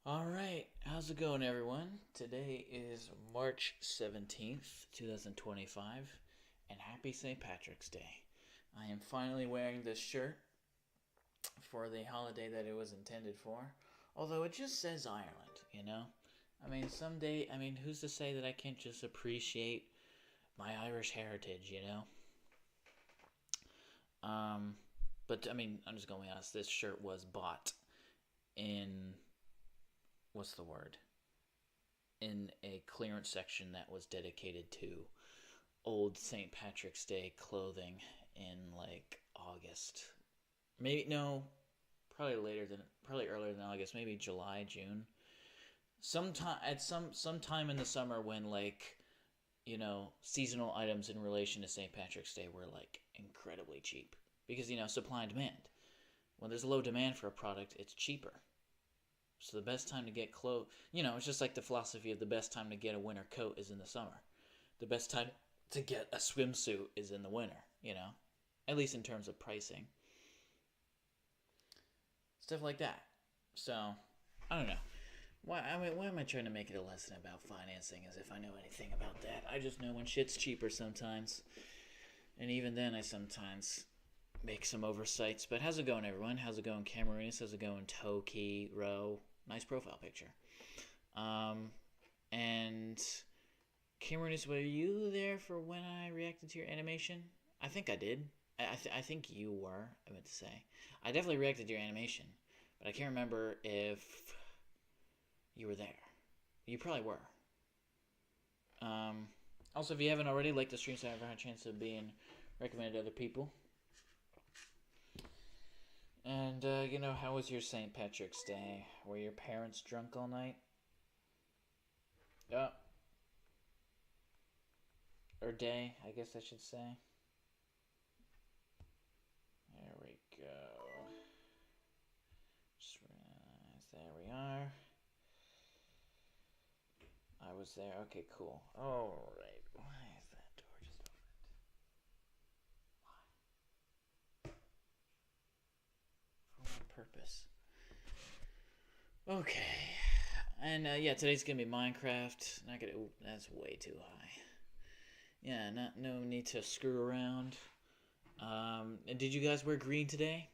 Alright, how's it going, everyone? Today is March 17th, 2025, and happy St. Patrick's Day. I am finally wearing this shirt for the holiday that it was intended for, although it just says Ireland. Who's to say that I can't just appreciate my Irish heritage? Um, I'm just gonna be honest, this shirt was bought in, what's the word? In a clearance section that was dedicated to old St. Patrick's Day clothing in like August. Maybe no, probably earlier than August, maybe July, June. Sometime at some time in the summer when seasonal items in relation to St. Patrick's Day were like incredibly cheap because supply and demand. When there's low demand for a product, it's cheaper. So the best time to get clothes, it's just like the philosophy of the best time to get a winter coat is in the summer. The best time to get a swimsuit is in the winter. At least in terms of pricing. Stuff like that. So, I don't know. Why am I trying to make it a lesson about financing as if I know anything about that? I just know when shit's cheaper sometimes. And even then, I sometimes make some oversights. But how's it going, everyone? How's it going, Cameroonus? How's it going, Toki, Ro? Nice profile picture. And Cameroonus, were you there for when I reacted to your animation? I think I did. I think you were, I meant to say. I definitely reacted to your animation. But I can't remember if you were there. You probably were. Also, if you haven't already, like the stream so I ever had a chance of being recommended to other people. And, how was your St. Patrick's Day? Were your parents drunk all night? Yeah. Or day, I guess I should say. There we go. Just realize, there we are. I was there. Okay, cool. Alright. Why is that door just opened? Why? For what purpose? Okay. And yeah, today's gonna be Minecraft. Not gonna. That's way too high. Yeah, no need to screw around. And did you guys wear green today?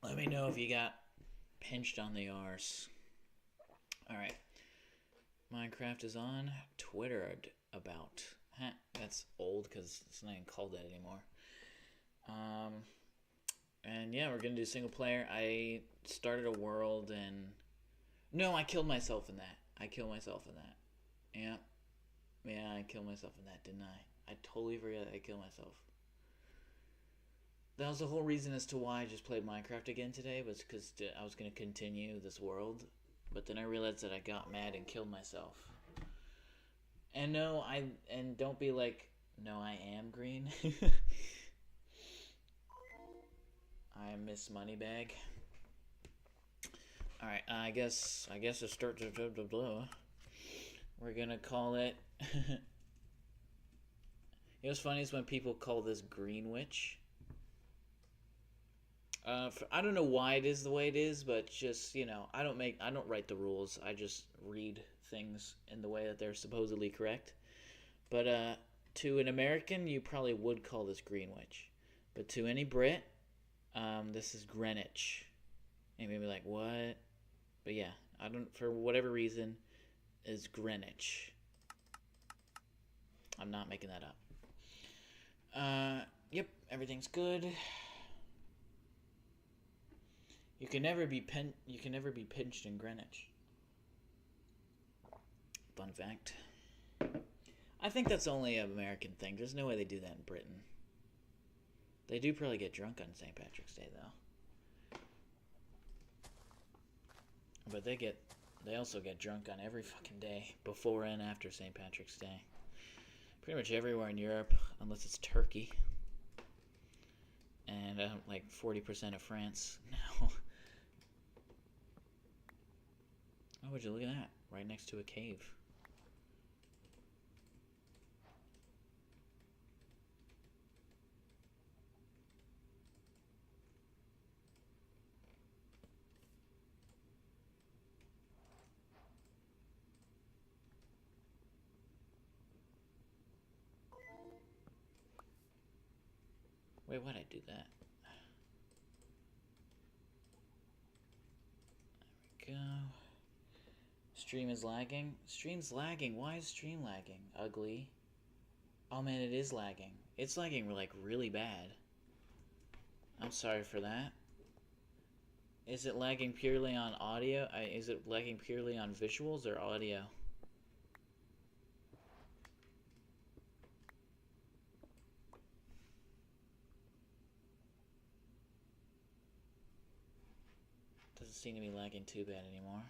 Let me know if you got pinched on the arse. Alright. Minecraft is on Twitter about. That's old because it's not even called that anymore. And yeah, we're gonna do single player. I started a world and no, I killed myself in that. Yeah, yeah, I killed myself in that, didn't I? I totally forgot I killed myself. That was the whole reason as to why I just played Minecraft again today, was because I was gonna continue this world, but then I realized that I got mad and killed myself. And no, don't be like, no, I am green. I miss Moneybag. All right, I guess to start we're gonna call it. What's funny is when people call this Greenwich. I don't know why it is the way it is, but just I don't write the rules. I just read things in the way that they're supposedly correct. But to an American, you probably would call this Greenwich, but to any Brit, this is Greenwich. And maybe like what? But yeah, I don't, for whatever reason, is Greenwich. I'm not making that up. Yep, everything's good. You can never be pinched in Greenwich. Fun fact. I think that's only an American thing. There's no way they do that in Britain. They do probably get drunk on St. Patrick's Day though. But they also get drunk on every fucking day before and after St. Patrick's Day. Pretty much everywhere in Europe, unless it's Turkey. And like 40% of France now. Oh, would you look at that? Right next to a cave. Wait, why'd I do that? There we go. Stream is lagging. Stream's lagging. Why is stream lagging? Ugly. Oh man, it is lagging. It's lagging like really bad. I'm sorry for that. Is it lagging purely on audio? Is it lagging purely on visuals or audio? Doesn't seem to be lagging too bad anymore.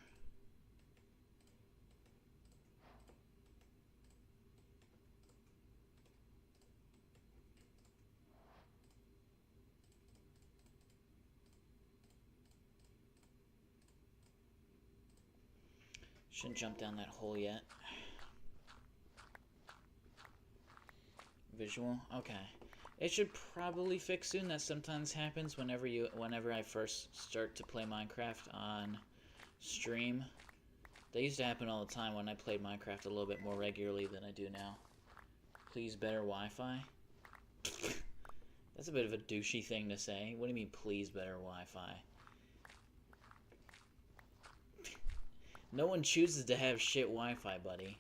Shouldn't jump down that hole yet. Visual? Okay. It should probably fix soon. That sometimes happens whenever I first start to play Minecraft on stream. That used to happen all the time when I played Minecraft a little bit more regularly than I do now. Please better Wi-Fi? That's a bit of a douchey thing to say. What do you mean, please better Wi-Fi? No one chooses to have shit Wi-Fi, buddy.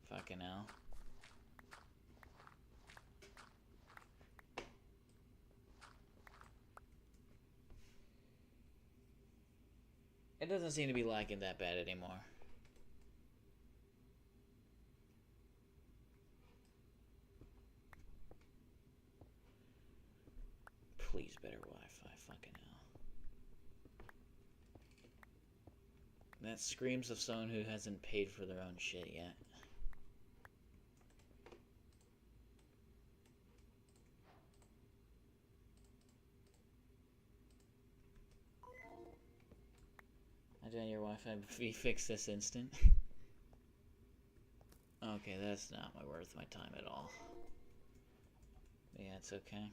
Fucking hell. It doesn't seem to be lagging that bad anymore. Please better Wi-Fi, fucking hell. That screams of someone who hasn't paid for their own shit yet. I done your Wi-Fi be fixed this instant. Okay, that's not worth my time at all. But yeah, it's okay.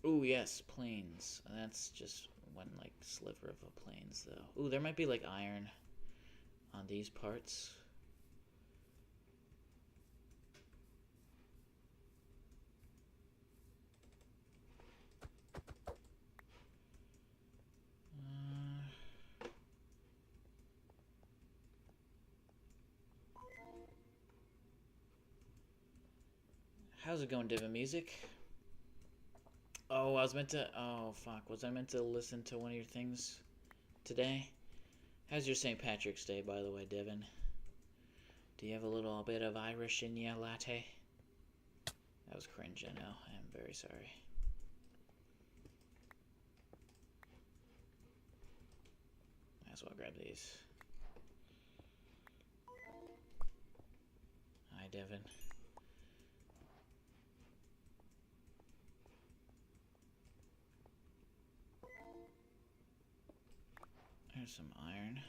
Ooh, yes, plains. That's just one, like, sliver of a plains, though. Ooh, there might be, like, iron on these parts. How's it going, Divin Music? Oh, I was meant to... Oh, fuck. Was I meant to listen to one of your things today? How's your St. Patrick's Day, by the way, Devin? Do you have a little bit of Irish in ya, latte? That was cringe, I know. I am very sorry. Might as well grab these. Hi, Devin. There's some iron.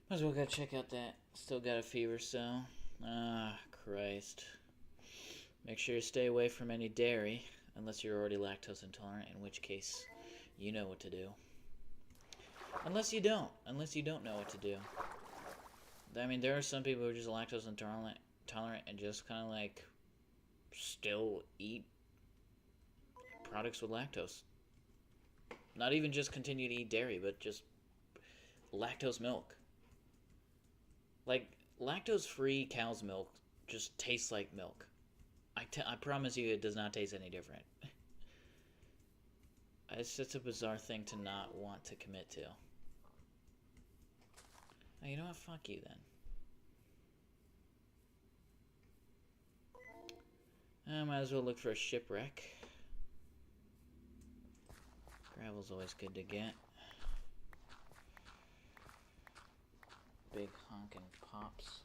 Might as well go check out that. Still got a fever, so. Ah, Christ. Make sure you stay away from any dairy, unless you're already lactose intolerant, in which case, you know what to do. Unless you don't. Unless you don't know what to do. I mean, there are some people who are just lactose intolerant and just kind of like still eat products with lactose. Not even just continue to eat dairy, but just lactose milk. Like, lactose-free cow's milk just tastes like milk. I promise you it does not taste any different. It's just a bizarre thing to not want to commit to. Oh, you know what? Fuck you, then. I might as well look for a shipwreck. Gravel's always good to get. Big honkin' pops.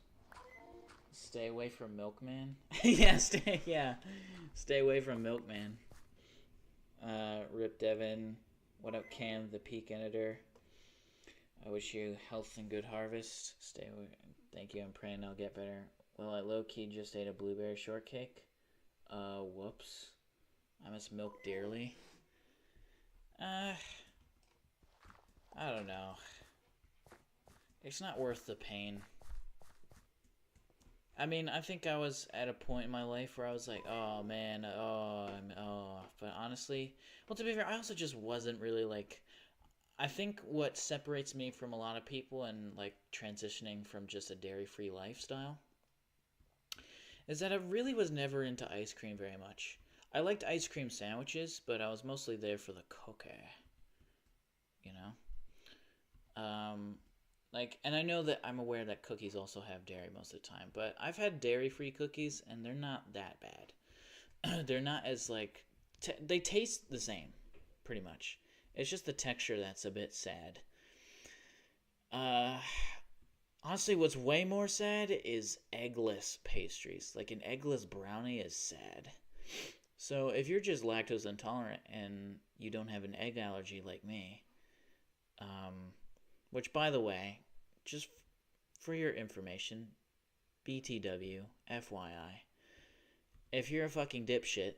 Stay away from Milkman. Yeah, stay away from Milkman. Rip Devin. What up, Cam, the Peak Editor? I wish you health and good harvest. Stay away. Thank you. I'm praying I'll get better. Well, I low-key just ate a blueberry shortcake. Whoops. I miss milk dearly. I don't know. It's not worth the pain. I mean, I think I was at a point in my life where I was like, oh man, but honestly, well, to be fair, I also just wasn't really like, I think what separates me from a lot of people and like transitioning from just a dairy-free lifestyle is that I really was never into ice cream very much. I liked ice cream sandwiches, but I was mostly there for the cookie, you know? Like, and I know that I'm aware that cookies also have dairy most of the time, but I've had dairy-free cookies and they're not that bad. They're not as like, they taste the same, pretty much. It's just the texture that's a bit sad. Uh, Honestly, what's way more sad is eggless pastries. Like an eggless brownie is sad. So if you're just lactose intolerant and you don't have an egg allergy like me, which by the way, just for your information, BTW, FYI, if you're a fucking dipshit,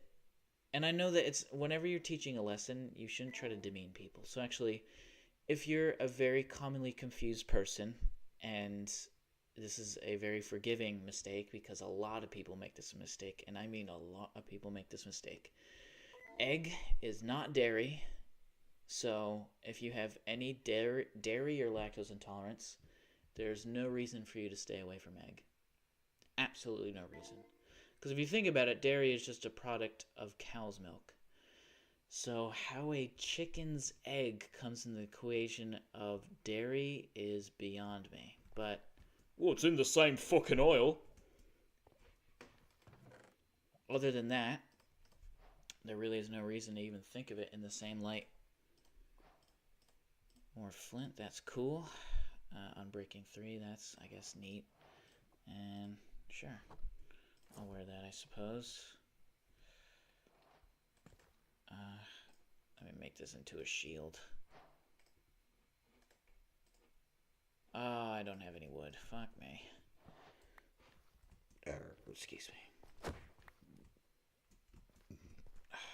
and I know that it's whenever you're teaching a lesson, you shouldn't try to demean people. So actually, if you're a very commonly confused person, and this is a very forgiving mistake because a lot of people make this mistake, and I mean a lot of people make this mistake. Egg is not dairy, so if you have any dairy or lactose intolerance, there's no reason for you to stay away from egg. Absolutely no reason. Because if you think about it, dairy is just a product of cow's milk. So how a chicken's egg comes in the equation of dairy is beyond me. But, well, it's in the same fucking oil. Other than that, there really is no reason to even think of it in the same light. More flint, that's cool. Unbreaking 3, that's, I guess, neat. And, sure. I'll wear that, I suppose. Let me make this into a shield. Oh, I don't have any wood. Fuck me. Excuse me.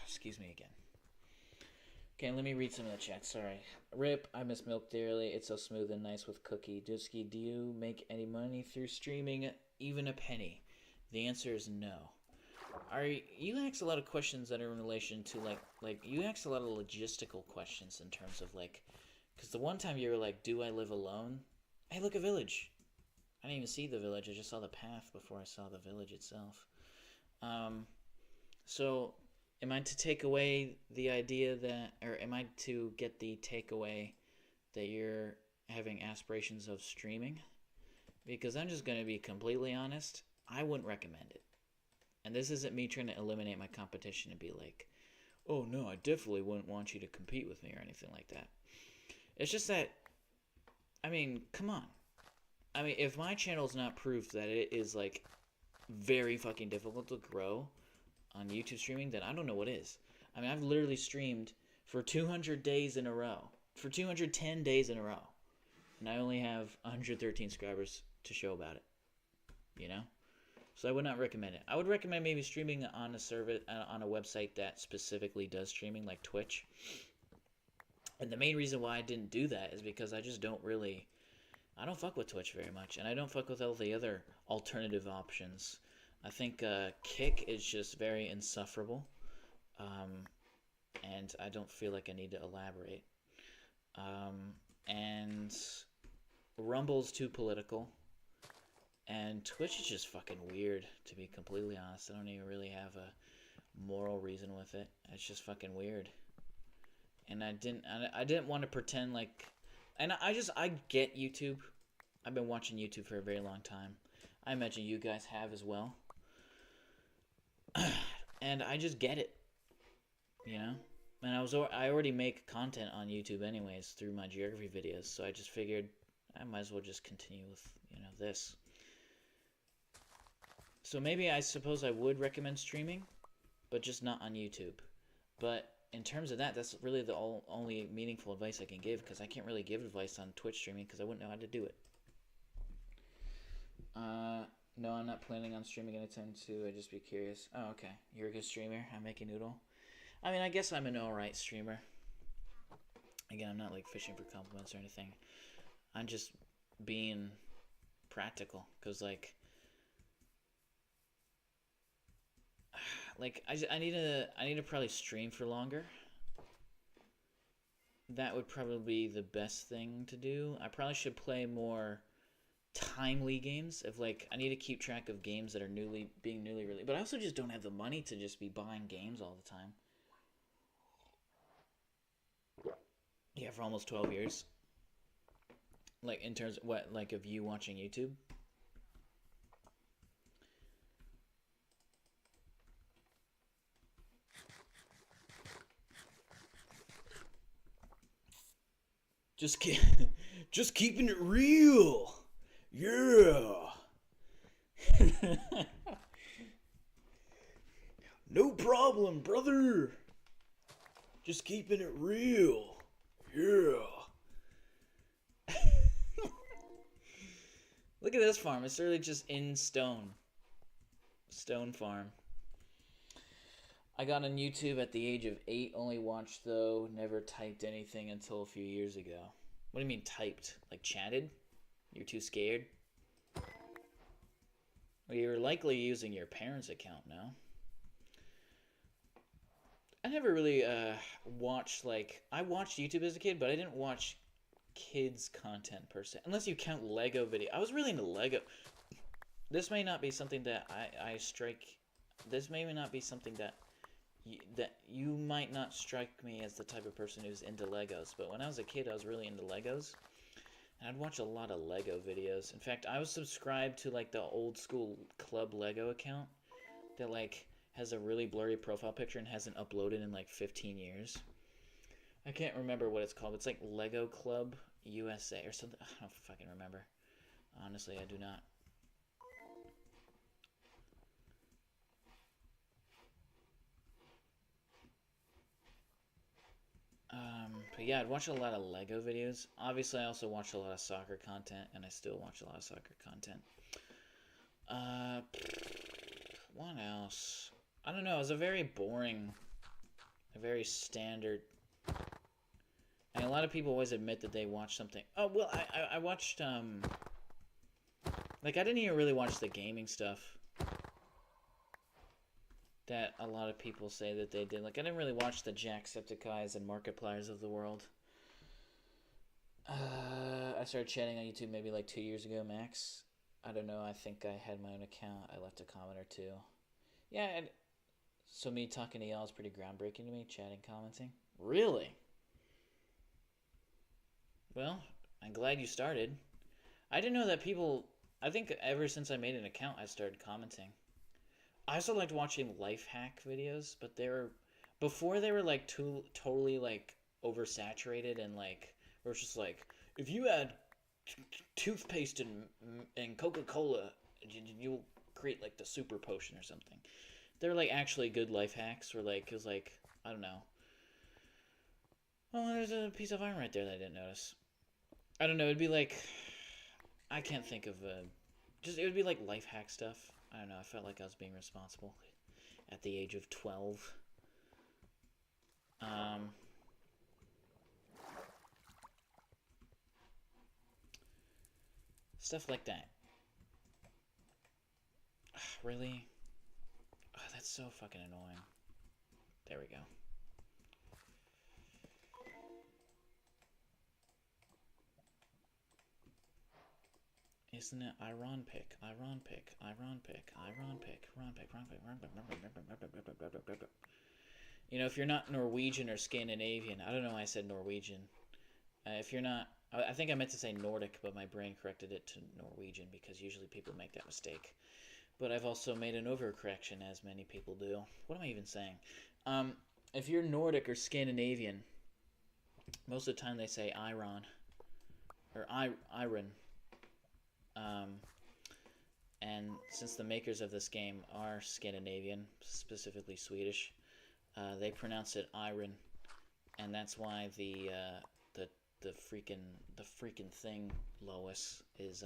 Excuse me again. Okay, let me read some of the chat. Sorry. Rip, I miss milk dearly. It's so smooth and nice with kidDoonski. Do you make any money through streaming? Even a penny? The answer is no. You ask a lot of questions that are in relation to like you ask a lot of logistical questions in terms of like, because the one time you were like, do I live alone? Hey, look, a village. I didn't even see the village. I just saw the path before I saw the village itself. So am I to take away the idea that, or am I to get the takeaway that you're having aspirations of streaming? Because I'm just going to be completely honest, I wouldn't recommend it. And this isn't me trying to eliminate my competition and be like, oh no, I definitely wouldn't want you to compete with me or anything like that. It's just that, I mean, come on. I mean, if my channel's not proof that it is like very fucking difficult to grow on YouTube streaming, then I don't know what is. I mean, I've literally streamed for 200 days in a row. For 210 days in a row. And I only have 113 subscribers to show about it. You know? So I would not recommend it. I would recommend maybe streaming on a service, on a website that specifically does streaming, like Twitch. And the main reason why I didn't do that is because I just don't really, I don't fuck with Twitch very much, and I don't fuck with all the other alternative options. I think Kick is just very insufferable, and I don't feel like I need to elaborate. And Rumble's too political. And Twitch is just fucking weird, to be completely honest. I don't even really have a moral reason with it. It's just fucking weird. And I didn't want to pretend like, and I get YouTube. I've been watching YouTube for a very long time. I imagine you guys have as well. And I just get it, you know? And I already make content on YouTube anyways through my geography videos, so I just figured I might as well just continue with, you know, this. So maybe I suppose I would recommend streaming, but just not on YouTube. But in terms of that, that's really the only meaningful advice I can give, because I can't really give advice on Twitch streaming because I wouldn't know how to do it. No, I'm not planning on streaming anytime soon. I'd just be curious. Oh, okay. You're a good streamer. I make a noodle. I mean, I guess I'm an alright streamer. Again, I'm not like fishing for compliments or anything. I'm just being practical because I need to probably stream for longer. That would probably be the best thing to do. I probably should play more timely games. If I need to keep track of games that are newly released, but I also just don't have the money to just be buying games all the time. Yeah, for almost 12 years. In terms of what, of you watching YouTube? Just just keeping it real. Yeah. No problem, brother. Just keeping it real. Yeah. Look at this farm. It's literally just in stone. Stone farm. I got on YouTube at the age of 8, only watched though, never typed anything until a few years ago. What do you mean typed? Like chatted? You're too scared? Well, you're likely using your parents' account now. I never really watched, I watched YouTube as a kid, but I didn't watch kids' content per se. Unless you count Lego video. I was really into Lego. This may not be something that I strike. This may not be something that you might not strike me as the type of person who's into Legos. But when I was a kid, I was really into Legos. And I'd watch a lot of Lego videos. In fact, I was subscribed to the old school Club Lego account that has a really blurry profile picture and hasn't uploaded in 15 years. I can't remember what it's called. It's Lego Club USA or something. I don't fucking remember. Honestly, I do not. But yeah, I'd watch a lot of Lego videos. Obviously, I also watch a lot of soccer content, and I still watch a lot of soccer content. What else? I don't know. It was a very boring, a very standard. And a lot of people always admit that they watch something. Oh well, I watched I didn't even really watch the gaming stuff that a lot of people say that they did. I didn't really watch the Jacksepticeye's and Markipliers of the world. I started chatting on YouTube maybe 2 years ago max. I don't know. I think I had my own account. I left a comment or two. Yeah, so me talking to y'all is pretty groundbreaking to me, chatting, commenting. Really? Well, I'm glad you started. I didn't know that people... I think ever since I made an account, I started commenting. I also liked watching life hack videos, but before they were totally oversaturated and where it's just if you add toothpaste and Coca-Cola, you'll create the super potion or something. They're actually good life hacks, where it was I don't know. Oh, there's a piece of iron right there that I didn't notice. I don't know. It'd be I can't think of it would be life hack stuff. I don't know. I felt like I was being responsible at the age of 12. Stuff like that. Really? Oh, that's so fucking annoying. There we go. Isn't it Iron pick? Iron pick. Iron pick. Iron pick. Iron pick. Iron pick. You know, if you're not Norwegian or Scandinavian, I don't know why I said Norwegian. If you're not, I think I meant to say Nordic, but my brain corrected it to Norwegian because usually people make that mistake. But I've also made an overcorrection, as many people do. What am I even saying? If you're Nordic or Scandinavian, most of the time they say Iron or Iron. And since the makers of this game are Scandinavian, specifically Swedish, they pronounce it iron, and that's why the freaking thing, Lois, is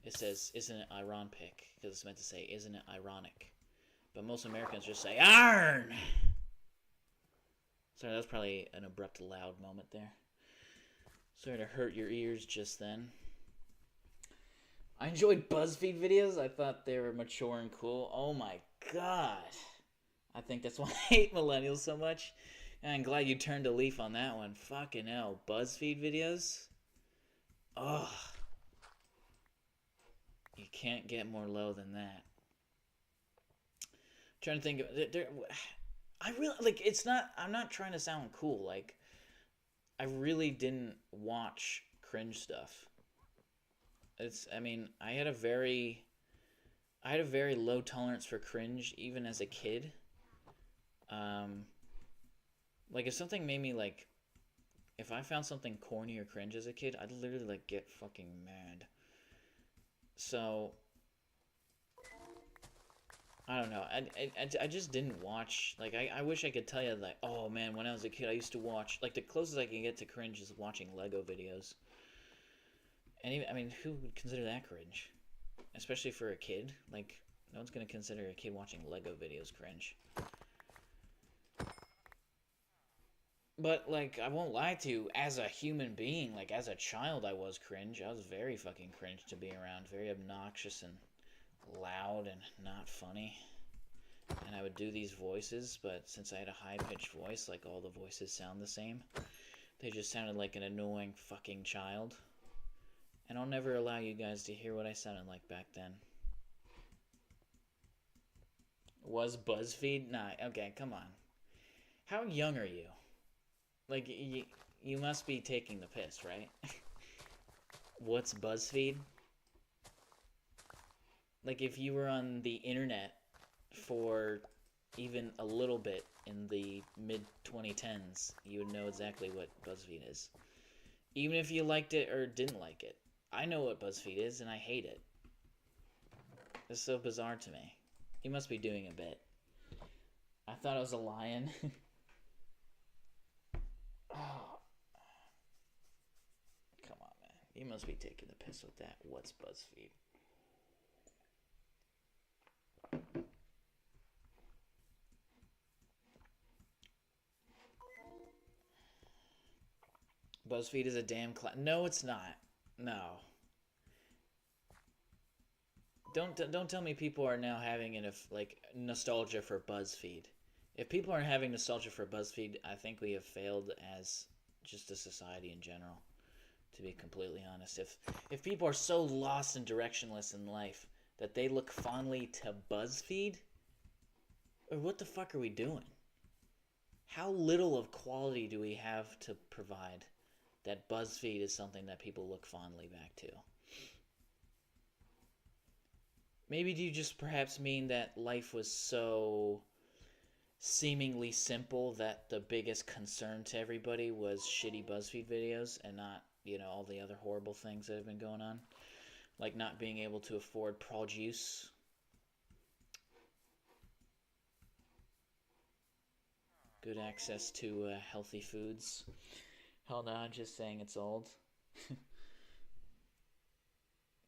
it says, "Isn't it ironic?" Because it's meant to say, "Isn't it ironic?" But most Americans just say "iron." Sorry, that was probably an abrupt, loud moment there. Sorry to hurt your ears just then. I enjoyed BuzzFeed videos. I thought they were mature and cool. Oh my god. I think that's why I hate millennials so much. And I'm glad you turned a leaf on that one. Fucking hell. BuzzFeed videos? Ugh. You can't get more low than that. I'm trying to think of... I really... Like, it's not... I'm not trying to sound cool. Like, I really didn't watch cringe stuff. I mean, I had a very low tolerance for cringe even as a kid. Like if something made me like, if I found something corny or cringe as a kid, I'd literally like get fucking mad. So I don't know. I just didn't watch. Like I wish I could tell you like, oh man, when I was a kid, I used to watch like the closest I can get to cringe is watching Lego videos. And even, I mean, who would consider that cringe? Especially for a kid. Like, no one's going to consider a kid watching Lego videos cringe. But, like, I won't lie to you, as a human being, like, as a child, I was cringe. I was very fucking cringe to be around. Very obnoxious and loud and not funny. And I would do these voices, but since I had a high-pitched voice, like, all the voices sound the same. They just sounded like an annoying fucking child. And I'll never allow you guys to hear what I sounded like back then. Was BuzzFeed? Nah, okay, come on. How young are you? Like, you must be taking the piss, right? What's BuzzFeed? Like, if you were on the internet for even a little bit in the mid-2010s, you would know exactly what BuzzFeed is. Even if you liked it or didn't like it. I know what BuzzFeed is, and I hate it. It's so bizarre to me. He must be doing a bit. I thought it was a lion. Oh. Come on, man. You must be taking the piss with that. What's BuzzFeed? BuzzFeed is a damn No, it's not. No. Don't tell me people are now having like nostalgia for BuzzFeed. If people are having nostalgia for BuzzFeed, I think we have failed as just a society in general. To be completely honest, if people are so lost and directionless in life that they look fondly to BuzzFeed, or what the fuck are we doing? How little of quality do we have to provide that BuzzFeed is something that people look fondly back to? Maybe do you just perhaps mean that life was so seemingly simple that the biggest concern to everybody was shitty BuzzFeed videos and not, all the other horrible things that have been going on? Like not being able to afford produce. Good access to healthy foods. Hold on, just saying it's old.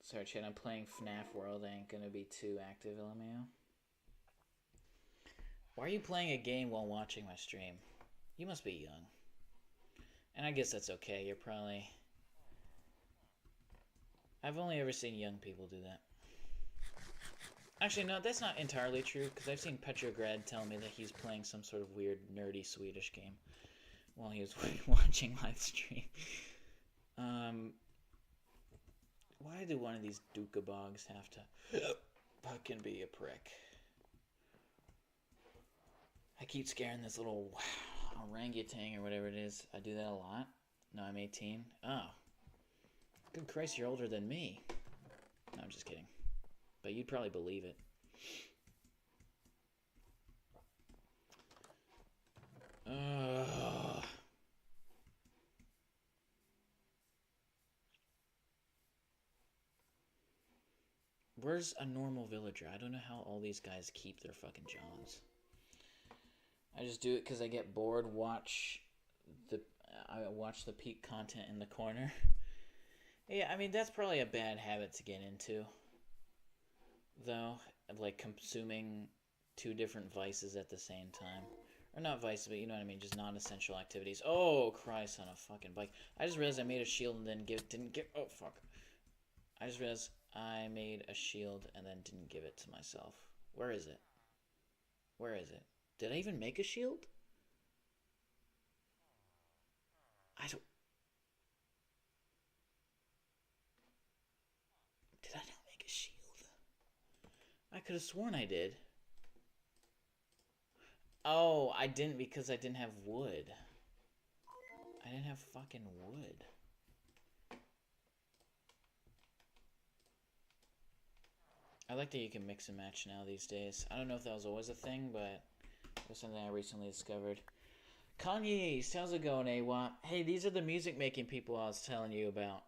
Sorry, Chad, I'm playing FNAF World. I ain't gonna be too active, LMAO. Why are you playing a game while watching my stream? You must be young. And I guess that's okay. You're probably... I've only ever seen young people do that. Actually, no, that's not entirely true, because I've seen Petrograd tell me that he's playing some sort of weird, nerdy Swedish game while he was watching live stream. Why do one of these Dukabogs have to fucking be a prick? I keep scaring this little orangutan or whatever it is. I do that a lot. No, I'm 18. Oh. Good Christ, you're older than me. No, I'm just kidding. But you'd probably believe it. Where's a normal villager? I don't know how all these guys keep their fucking jobs. I just do it because I get bored. I watch the peak content in the corner. Yeah, I mean, that's probably a bad habit to get into. Though, like consuming two different vices at the same time. Or not vice, but you know what I mean, just non-essential activities. Oh, Christ on a fucking bike. I just realized I made a shield and then didn't give, oh, fuck. I just realized I made a shield and then didn't give it to myself. Where is it? Where is it? Did I even make a shield? I don't... Did I not make a shield? I could have sworn I did. Oh, I didn't because I didn't have wood. I didn't have fucking wood. I like that you can mix and match now these days. I don't know if that was always a thing, but it was something I recently discovered. Kanye, how's it going, AWAP? Hey, these are the music making people I was telling you about.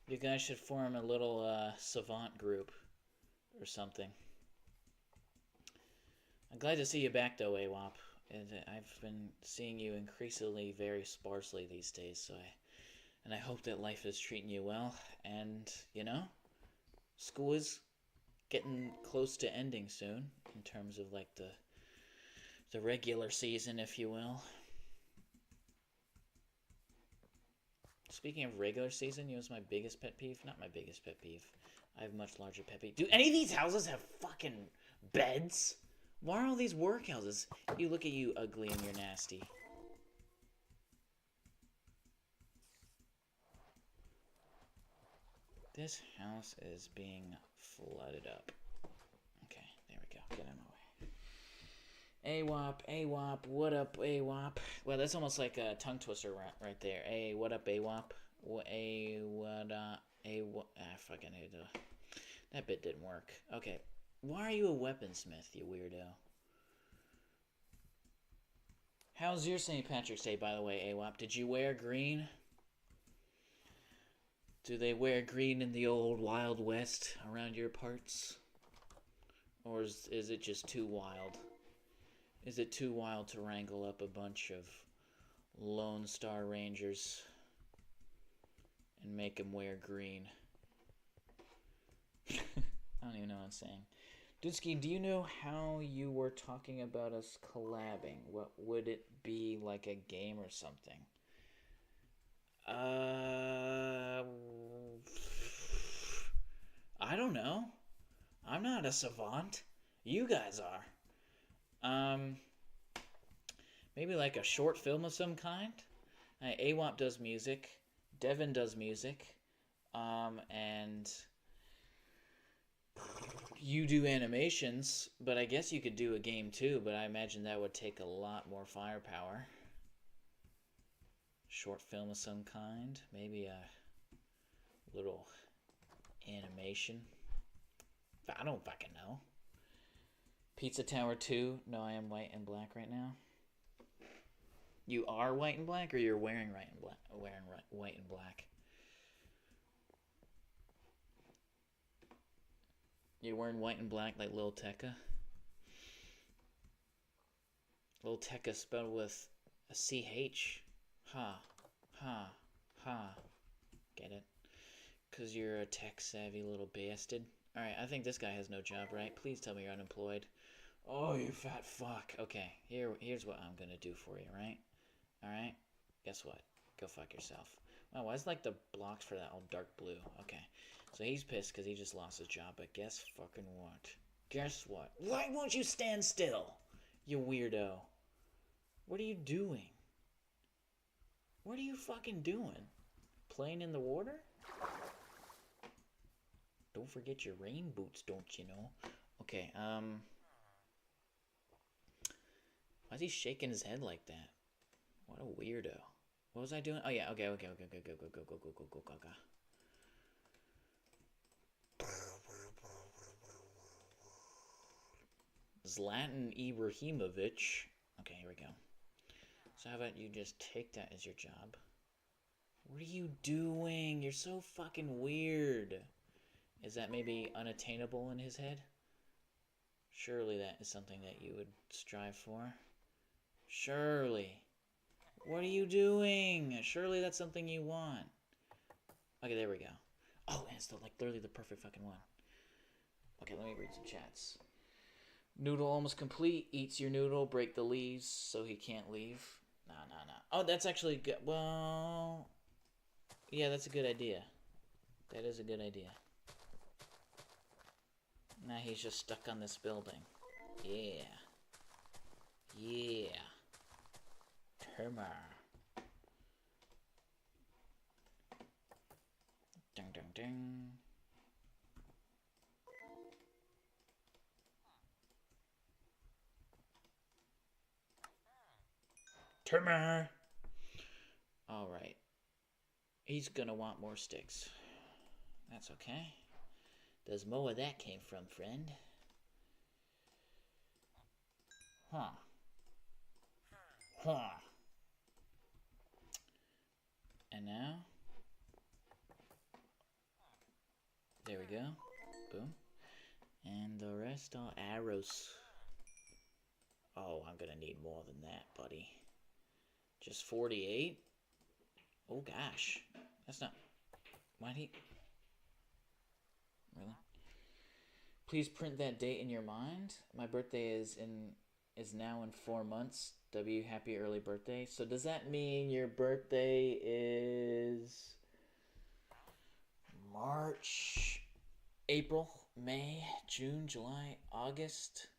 You guys should form a little savant group or something. I'm glad to see you back though, AWAP. I've been seeing you increasingly very sparsely these days, and I hope that life is treating you well. And, you know, school is getting close to ending soon in terms of like the regular season, if you will. Speaking of regular season, you know what's my biggest pet peeve? Not my biggest pet peeve. I have much larger pet peeve. Do any of these houses have fucking beds? Why are all these workhouses? You look at you, ugly, and you're nasty. This house is being flooded up. Okay, there we go. Get out of my way. AWAP, AWAP, what up, AWAP? Well, that's almost like a tongue twister right there. Hey, what up, AWAP? What up, fucking hate it. That bit didn't work. Okay, why are you a weaponsmith, you weirdo? How's your St. Patrick's Day, by the way, AWAP? Did you wear green? Do they wear green in the old Wild West around your parts? Or is it just too wild? Is it too wild to wrangle up a bunch of Lone Star Rangers and make them wear green? I don't even know what I'm saying. kidDoonski, do you know how you were talking about us collabing? What would it be, like a game or something? I don't know. I'm not a savant. You guys are. Maybe like a short film of some kind? AWAP does music. Devin does music. And you do animations, but I guess you could do a game too, but I imagine that would take a lot more firepower. Short film of some kind, maybe a little animation. I don't fucking know. Pizza Tower 2. No, I am white and black right now. You are white and black, or you're wearing white and black? Wearing white and black. You're wearing white and black like Lil Tecca? Lil Tecca spelled with a CH. Ha. Ha. Ha. Get it? Because you're a tech-savvy little bastard. Alright, I think this guy has no job, right? Please tell me you're unemployed. Oh, you fat fuck. Okay, here's what I'm gonna do for you, right? Alright? Guess what? Go fuck yourself. Wow, why is like the blocks for that all dark blue? Okay. So he's pissed because he just lost his job, but guess fucking what? Guess what? Why won't you stand still? You weirdo. What are you doing? What are you fucking doing? Playing in the water? Don't forget your rain boots, don't you know? Okay, why is he shaking his head like that? What a weirdo. What was I doing? Oh yeah, okay, go. Zlatan Ibrahimovic. Okay, here we go. So how about you just take that as your job? What are you doing? You're so fucking weird. Is that maybe unattainable in his head? Surely that is something that you would strive for. Surely. What are you doing? Surely that's something you want. Okay, there we go. Oh, and it's like literally the perfect fucking one. Okay, let me read some chats. Noodle almost complete. Eats your noodle. Break the leaves so he can't leave. Nah. Oh, that's actually good. Well, yeah, that's a good idea. That is a good idea. Now he's just stuck on this building. Yeah. Termer. Ding. Termer. All right. He's gonna want more sticks. That's okay. There's more where that came from, friend. Huh. And now, there we go. Boom. And the rest are arrows. Oh, I'm gonna need more than that, buddy. Just 48? Oh gosh. That's not... Why'd he... Really? Please print that date in your mind. My birthday is now in 4 months. W, happy early birthday. So does that mean your birthday is March, April, May, June, July, August?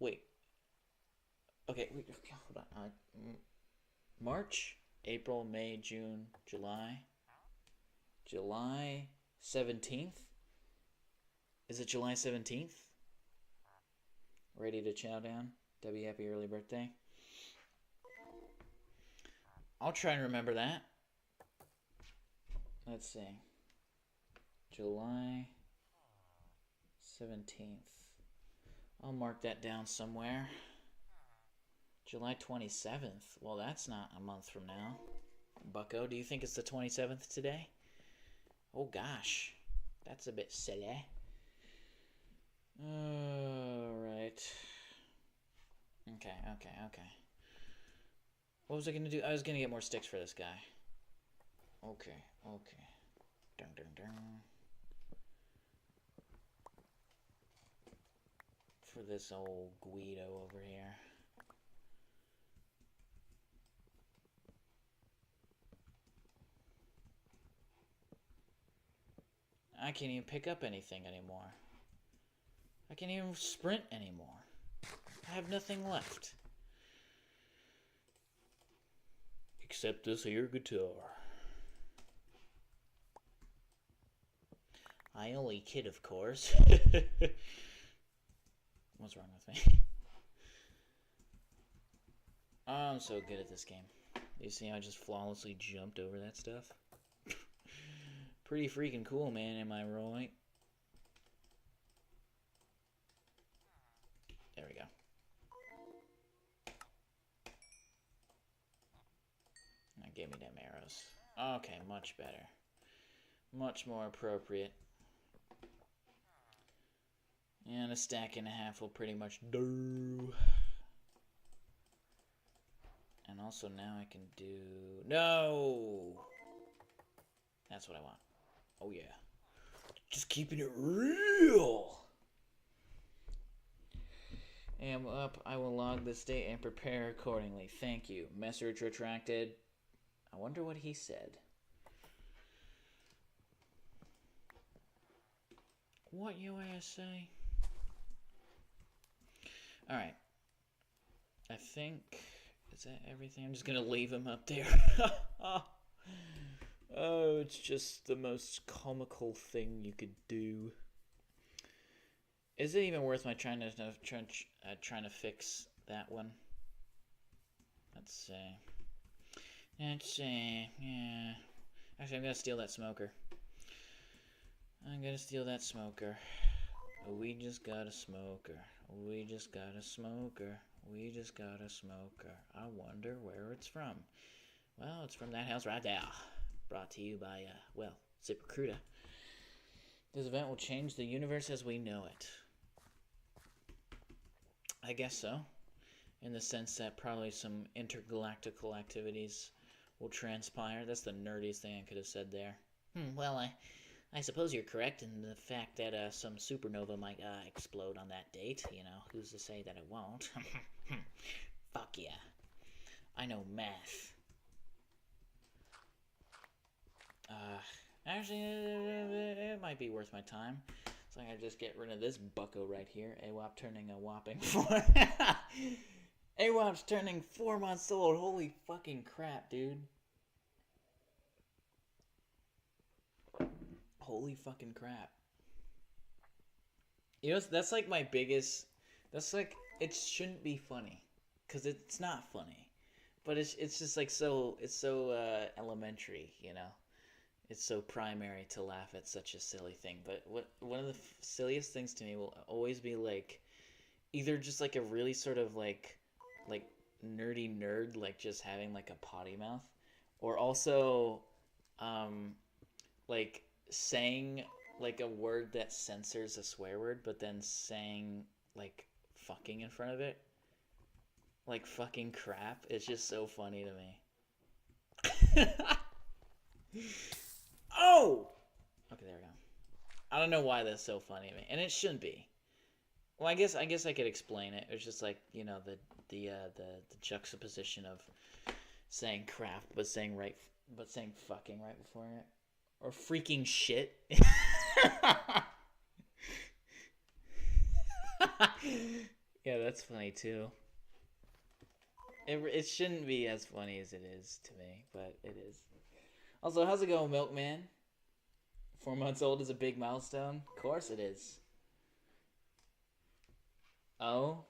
Wait. Okay, hold on. March, April, May, June, July. July 17th? Is it July 17th? Ready to chow down? W, happy early birthday. I'll try and remember that. Let's see. July 17th. I'll mark that down somewhere. July 27th. Well, that's not a month from now. Bucko, do you think it's the 27th today? Oh gosh. That's a bit silly. Alright. Okay. What was I gonna do? I was gonna get more sticks for this guy. Okay. Dun. For this old Guido over here. I can't even pick up anything anymore. I can't even sprint anymore. I have nothing left. Except this here guitar. I only kid, of course. What's wrong with me? I'm so good at this game. You see how I just flawlessly jumped over that stuff? Pretty freaking cool, man, am I right? There we go. Now give me them arrows. Okay, much better. Much more appropriate. And a stack and a half will pretty much do. And also now I can do... No! That's what I want. Oh yeah. Just keeping it real! Am up. I will log this date and prepare accordingly. Thank you. Message retracted. I wonder what he said. What USA? Alright. I think... Is that everything? I'm just gonna leave him up there. Oh, it's just the most comical thing you could do. Is it even worth my trying to fix that one? Let's see. Yeah. Actually, I'm gonna steal that smoker. We just got a smoker. I wonder where it's from. Well, it's from that house right there. Brought to you by, ZipRecruiter. This event will change the universe as we know it. I guess so. In the sense that probably some intergalactical activities will transpire. That's the nerdiest thing I could have said there. Well, I suppose you're correct in the fact that some supernova might explode on that date. You know, who's to say that it won't? Fuck yeah. I know math. Actually, it might be worth my time. So I'm gonna just get rid of this bucko right here. AWOP turning a whopping 4. AWOP's turning 4 months old. Holy fucking crap, dude. Holy fucking crap. You know, that's like my biggest... That's like... It shouldn't be funny. Because it's not funny. But it's just like so... It's so elementary, you know? It's so primary to laugh at such a silly thing. But one of the silliest things to me will always be like... Either just like a really sort of like nerdy nerd, like just having like a potty mouth. Or also... like... saying like a word that censors a swear word, but then saying like fucking in front of it, like fucking crap. It's just so funny to me. Oh, okay, there we go. I don't know why that's so funny to me, and it shouldn't be. Well, I guess I could explain it. It's just like, you know, the juxtaposition of saying crap but saying fucking right before it. Or freaking shit. Yeah, that's funny too. It shouldn't be as funny as it is to me, but it is. Also, how's it going, Milkman? 4 months old is a big milestone? Of course it is. Oh?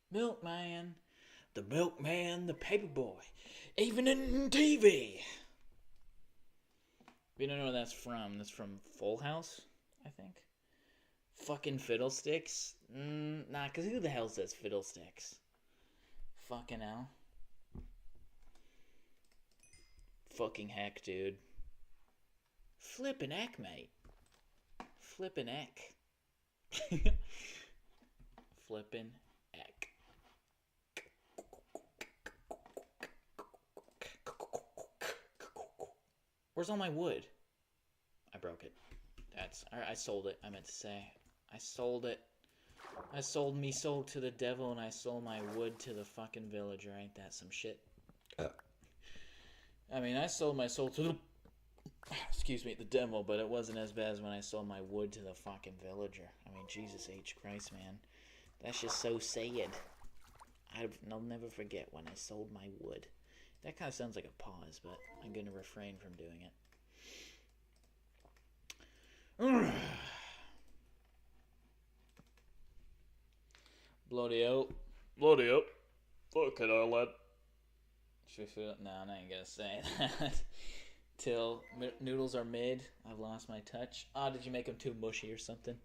Milkman. The Milkman, the Paperboy. Even in TV. We don't know where that's from. That's from Full House, I think. Fucking Fiddlesticks? Nah, because who the hell says Fiddlesticks? Fucking hell. Fucking heck, dude. Flippin' heck, mate. Flippin' heck. Flippin' heck. Where's all my wood? I broke it. I sold it, I meant to say. I sold it. I sold me soul to the devil, and I sold my wood to the fucking villager. Ain't that some shit? I mean, I sold my soul to the... Excuse me, the devil, but it wasn't as bad as when I sold my wood to the fucking villager. I mean, Jesus H. Christ, man. That's just so sad. I'll never forget when I sold my wood. That kind of sounds like a pause, but I'm going to refrain from doing it. Bloody out. Bloody up. Fucking hell, lad. Should we feel it? No, I ain't gonna say that. Till noodles are mid. I've lost my touch. Ah, did you make them too mushy or something?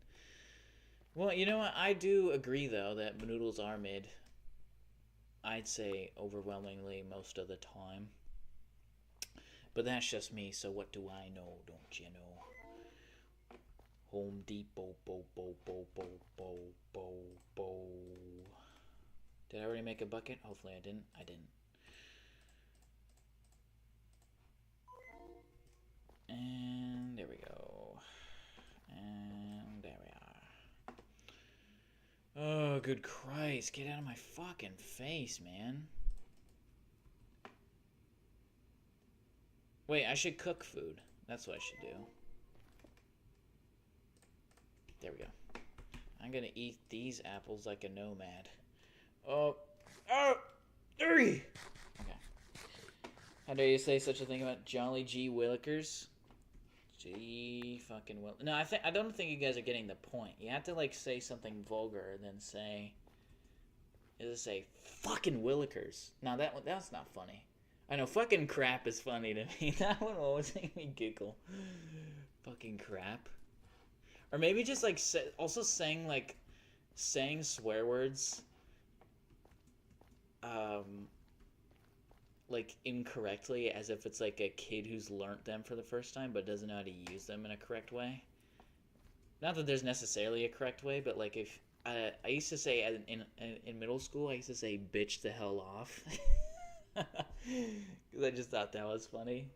Well, you know what? I do agree, though, that noodles are mid. I'd say overwhelmingly most of the time. But that's just me, so what do I know, don't you know? Home Depot, bo. Did I already make a bucket? Hopefully I didn't. I didn't. And there we go. And there we are. Oh, good Christ. Get out of my fucking face, man. Wait, I should cook food. That's what I should do. There we go. I'm gonna eat these apples like a nomad. Oh. Okay. How dare you say such a thing about Jolly G. Willikers? G fucking Will. No, I don't think you guys are getting the point. You have to like say something vulgar and then say. Just say fucking Willikers. Now that's not funny. I know fucking crap is funny to me. That one always makes me giggle. Fucking crap. Or maybe just like also saying swear words like incorrectly, as if it's like a kid who's learnt them for the first time but doesn't know how to use them in a correct way. Not that there's necessarily a correct way, but like if I used to say in middle school, I used to say bitch the hell off because I just thought that was funny.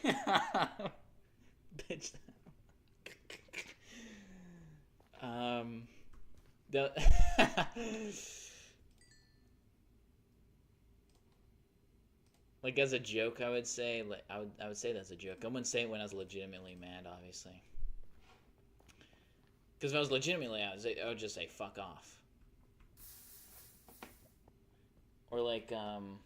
Bitch. The like as a joke, I would say like I would say that's a joke. I wouldn't say it when I was legitimately mad, obviously. Because if I was legitimately, I would just say fuck off. Or like I'm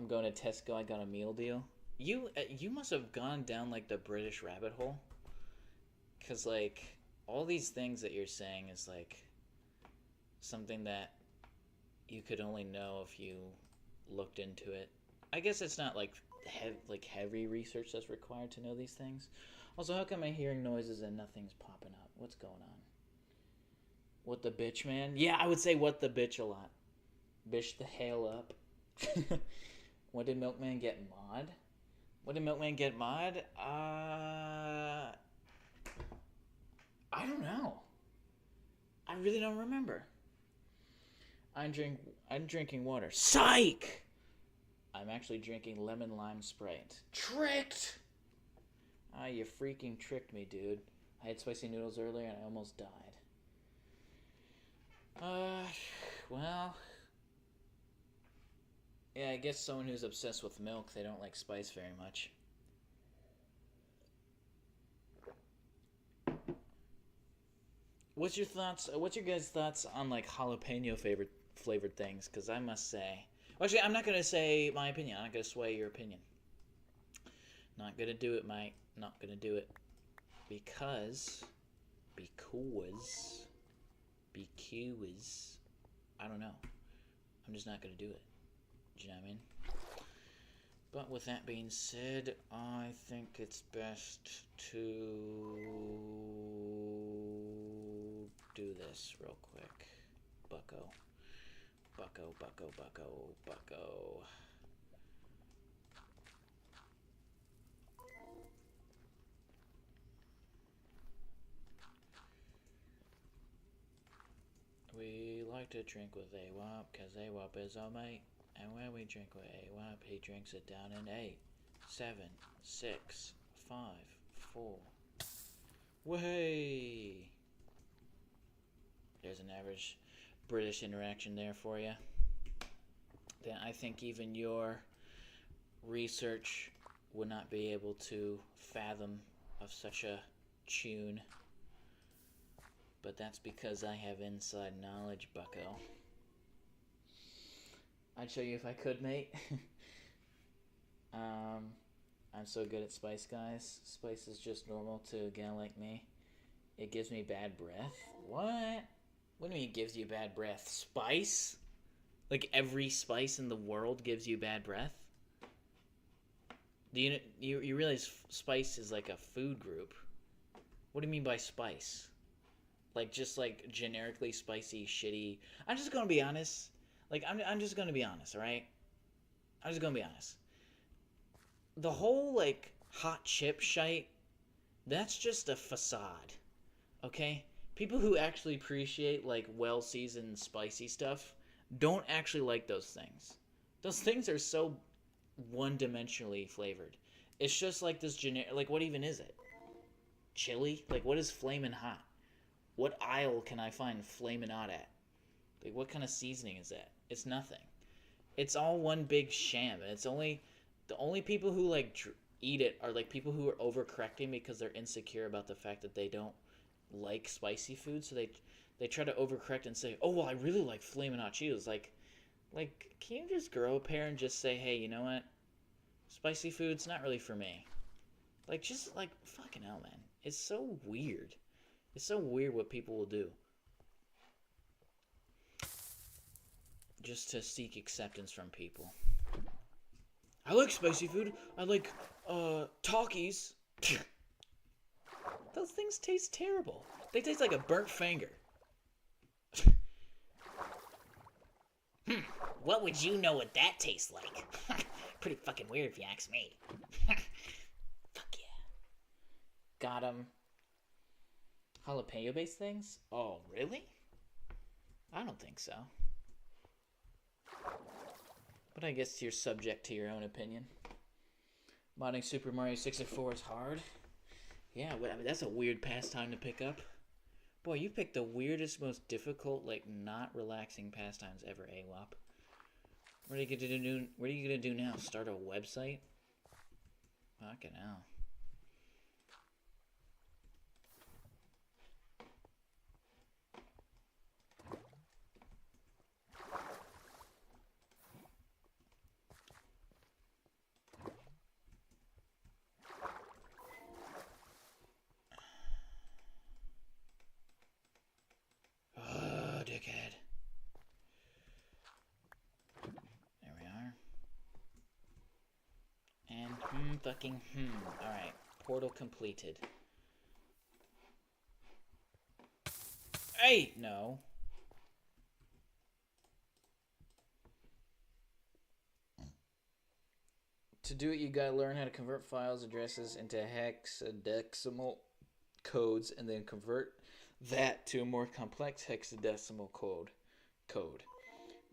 going to Tesco. I got a meal deal. You must have gone down like the British rabbit hole. Cause like all these things that you're saying is like something that you could only know if you looked into it. I guess it's not like heavy research that's required to know these things. Also, how come I'm hearing noises and nothing's popping up? What's going on? What the bitch, man? Yeah, I would say what the bitch a lot. Bish the hell up. What did Milkman get mod? What did Milkman get mod? I don't know. I really don't remember. I'm drinking water. Psych! I'm actually drinking lemon lime Sprite. Tricked! Ah, you freaking tricked me, dude. I had spicy noodles earlier and I almost died. Well... Yeah, I guess someone who's obsessed with milk, they don't like spice very much. What's your thoughts? What's your guys' thoughts on like jalapeno flavored things? Because I must say, well, actually, I'm not gonna say my opinion. I'm not gonna sway your opinion. Not gonna do it, mate. Not gonna do it because I don't know. I'm just not gonna do it. Do you know what I mean? But with that being said, I think it's best to do this real quick. Bucko. We like to drink with AWAP, because AWAP is our mate. And when we drink with AWAP, he drinks it down in 8, 7, 6, 5, 4. Way! There's an average British interaction there for you. Then I think even your research would not be able to fathom of such a tune. But that's because I have inside knowledge, bucko. I'd show you if I could, mate. I'm so good at spice, guys. Spice is just normal to a gal like me. It gives me bad breath. What? What do you mean it gives you bad breath? Spice? Like every spice in the world gives you bad breath? Do you realize spice is like a food group? What do you mean by spice? Like just like generically spicy, shitty. I'm just gonna be honest. Like I'm just gonna be honest, alright? I'm just gonna be honest. The whole like hot chip shite, that's just a facade. Okay? People who actually appreciate like well seasoned spicy stuff don't actually like those things. Those things are so one dimensionally flavored. It's just like this generic, like what even is it? Chili? Like what is flamin' hot? What aisle can I find flamin' hot at? Like what kind of seasoning is that? It's nothing. It's all one big sham. And it's only the only people who like eat it are like people who are overcorrecting because they're insecure about the fact that they don't like spicy food, so they try to overcorrect and say, "Oh, well, I really like flamin' hot Cheetos." Like, can you just grow a pair and just say, "Hey, you know what? Spicy food's not really for me." Like, just like fucking hell, man. It's so weird. It's so weird what people will do just to seek acceptance from people. I like spicy food. I like Talkies. Those things taste terrible. They taste like a burnt finger. What would you know what that tastes like? Pretty fucking weird if you ask me. Fuck yeah. Got 'em. Jalapeno-based things? Oh, really? I don't think so. But I guess you're subject to your own opinion. Modding Super Mario 64 is hard. Yeah, but I mean that's a weird pastime to pick up. Boy, you picked the weirdest, most difficult, like not relaxing pastimes ever, AWOP. What are you gonna do? What are you gonna do now? Start a website? Fucking hell. Oh, dickhead. There we are. And Alright. Portal completed. Hey! No. To do it, you gotta learn how to convert files addresses into hexadecimal codes and then convert that to a more complex hexadecimal code.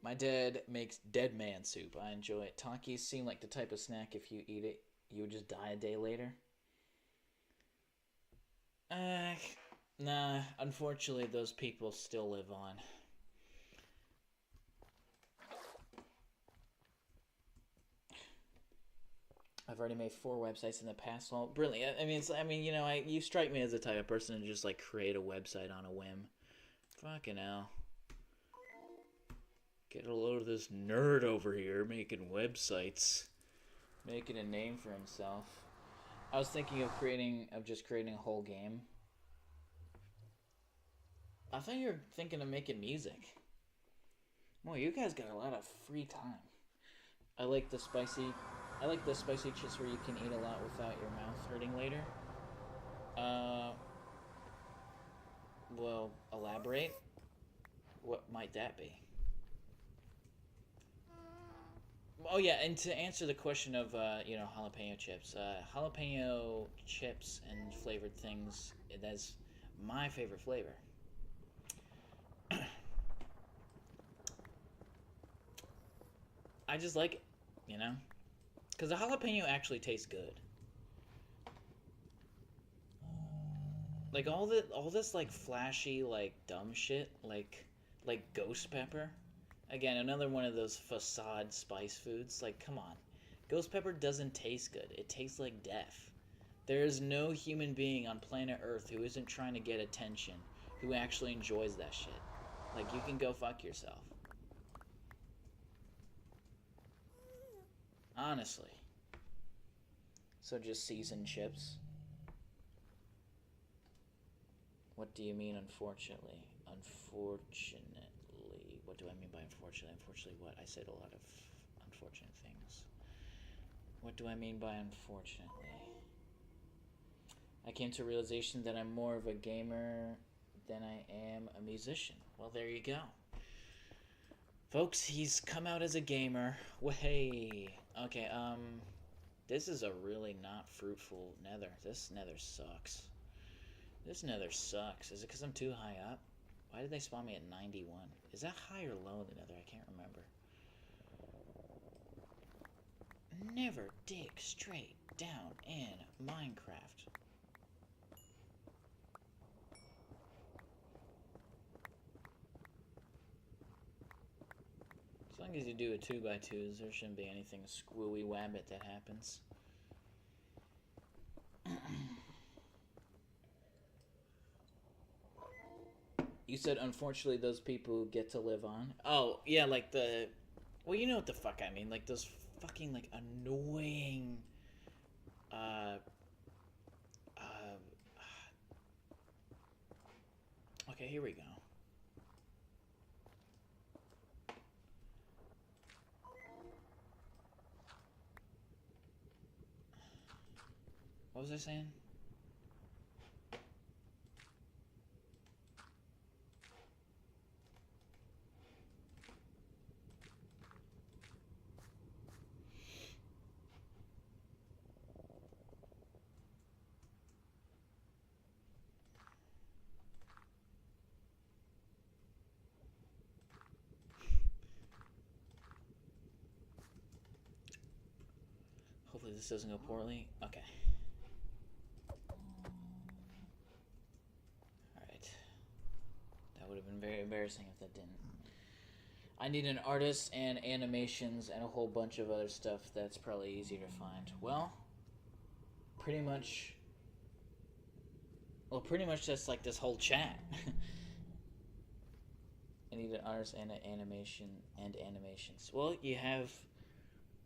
My dad makes dead man soup. I enjoy it. Takis seem like the type of snack if you eat it, you would just die a day later. Nah. Unfortunately, those people still live on. I've already made 4 websites in the past. Well, brilliant. You strike me as the type of person to just like create a website on a whim. Fucking hell. Get a load of this nerd over here making websites, making a name for himself. I was thinking of just creating a whole game. I thought you were thinking of making music. Well, you guys got a lot of free time. I like the spicy chips where you can eat a lot without your mouth hurting later. Well, elaborate. What might that be? Oh yeah, and to answer the question of jalapeno chips, jalapeno chips and flavored things. That's my favorite flavor. I just like it, because the jalapeno actually tastes good. Like all this like flashy like dumb shit like ghost pepper. Again, another one of those facade spice foods. Like, come on. Ghost pepper doesn't taste good. It tastes like death. There is no human being on planet Earth who isn't trying to get attention, who actually enjoys that shit. Like, you can go fuck yourself. Honestly. So just seasoned chips. What do you mean, unfortunately? Unfortunately. What do I mean by unfortunately? Unfortunately, what? I said a lot of unfortunate things. What do I mean by unfortunately? I came to a realization that I'm more of a gamer than I am a musician. Well, there you go. Folks, he's come out as a gamer. Way. Okay, this is a really not fruitful nether. This nether sucks. This nether sucks. Is it because I'm too high up? Why did they spawn me at 91? Is that high or low in the nether? I can't remember. Never dig straight down in Minecraft. As long as you do a 2x2s, there shouldn't be anything squooey wabbit that happens. You said, unfortunately, those people get to live on. Oh, yeah, like the... Well, you know what the fuck I mean. Like, those fucking, like, annoying... Okay, here we go. What was I saying? Hopefully this doesn't go poorly. Okay. Alright. That would have been very embarrassing if that didn't. I need an artist and animations and a whole bunch of other stuff that's probably easier to find. Well, pretty much just like this whole chat. I need an artist and an animation and animations. Well, you have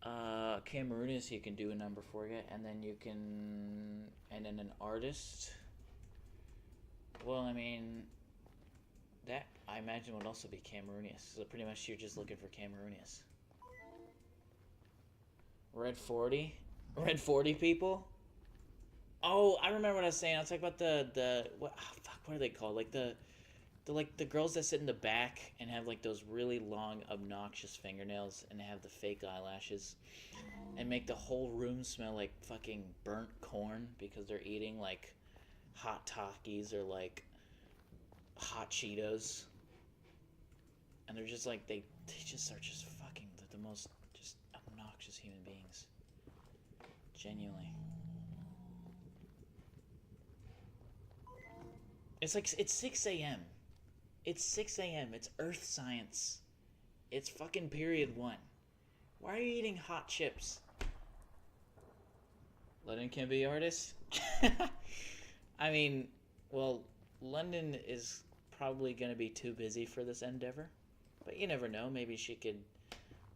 Cameroonius, you can do a number for you, and then you can, and then an artist. Well, I mean, that I imagine would also be Cameroonius. So pretty much you're just looking for Cameroonius. Red 40? Red 40 people? Oh, I remember what I was saying. I was talking about the what? Oh, fuck, what are they called? Like the girls that sit in the back and have like those really long, obnoxious fingernails and have the fake eyelashes, and make the whole room smell like fucking burnt corn because they're eating like hot Takis or like hot Cheetos, and they're just like they just are just fucking the most just obnoxious human beings. Genuinely. It's like it's 6 a.m. It's 6 a.m. It's Earth science. It's fucking period 1. Why are you eating hot chips? London can be artists? I mean, well, London is probably going to be too busy for this endeavor. But you never know. Maybe she could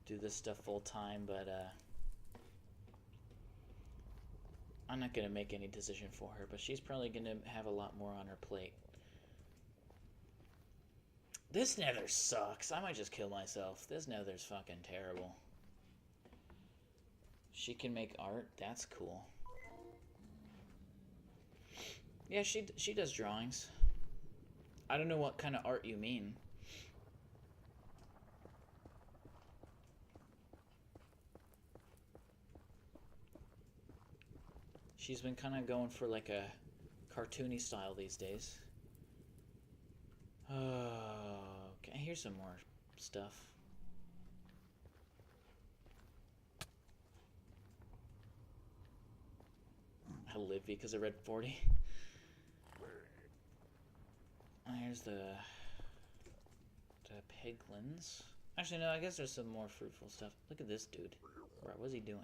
do this stuff full time, but I'm not going to make any decision for her, but she's probably going to have a lot more on her plate. This nether sucks. I might just kill myself. This nether's fucking terrible. She can make art. That's cool. Yeah, she does drawings. I don't know what kind of art you mean. She's been kind of going for like a cartoony style these days. Okay, here's some more stuff. I live because I read 40. Here's the piglins. Actually, no, I guess there's some more fruitful stuff. Look at this dude. Bro, what's he doing?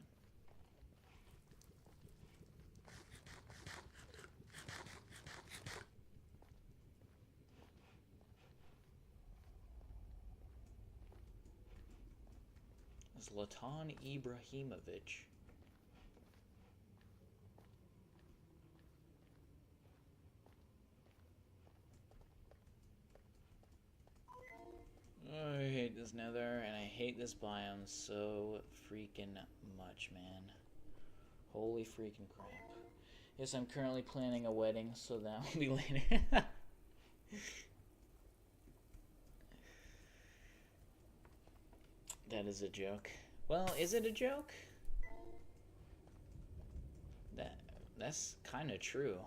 Zlatan Ibrahimovic. I hate this nether, and I hate this biome so freaking much, man. Holy freaking crap. Yes, I'm currently planning a wedding, so that will be later. That is a joke. Well, is it a joke? That's kind of true.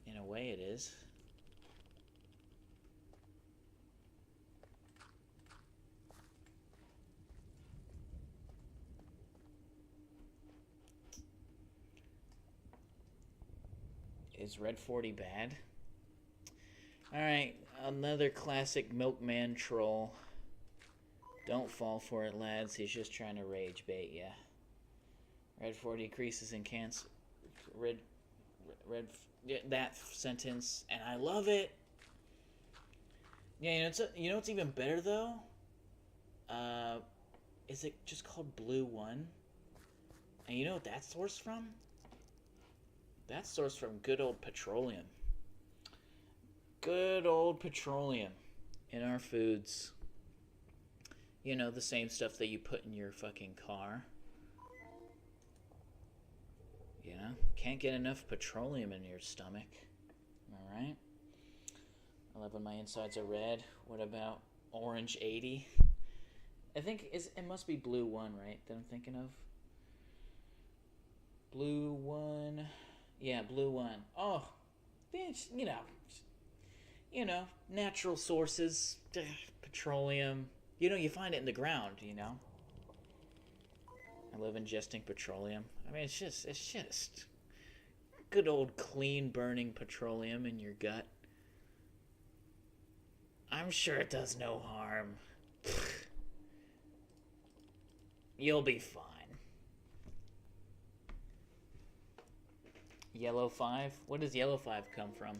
In a way, it is. Is Red 40 bad? Alright, another classic milkman troll. Don't fall for it, lads. He's just trying to rage bait ya. Red 40 decreases in cancer. Red, that sentence, and I love it. Yeah, you know what's even better though? Is it just called Blue One? And you know what that's sourced from? That's sourced from good old petroleum. Good old petroleum in our foods. You know, the same stuff that you put in your fucking car. You know, can't get enough petroleum in your stomach. Alright? I love when my insides are red. What about orange 80? I think it must be Blue One, right? That I'm thinking of. Blue One. Yeah, Blue One. Oh, bitch, you know, natural sources, petroleum. You know, you find it in the ground, you know. I love ingesting petroleum. I mean, it's just good old clean burning petroleum in your gut. I'm sure it does no harm. You'll be fine. Yellow 5? What does yellow 5 come from?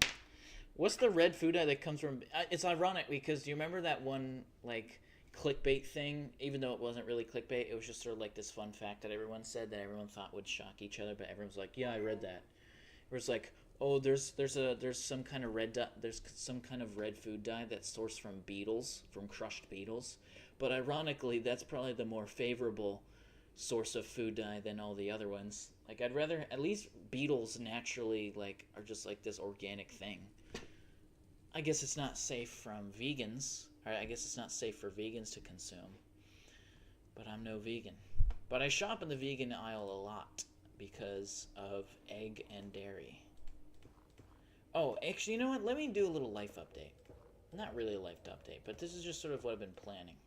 What's the red food dye that comes from... It's ironic because do you remember that one, like, clickbait thing? Even though it wasn't really clickbait, it was just sort of like this fun fact that everyone said that everyone thought would shock each other, but everyone's like, yeah, I read that. It was like, oh, there's some kind of red there's some kind of red food dye that's sourced from beetles, from crushed beetles. But ironically, that's probably the more favorable source of food dye than all the other ones. Like, I'd rather, at least beetles naturally, like, are just like this organic thing. I guess it's not safe from vegans. Or I guess it's not safe for vegans to consume. But I'm no vegan. But I shop in the vegan aisle a lot because of egg and dairy. Oh, actually, you know what? Let me do a little life update. Not really a life update, but this is just sort of what I've been planning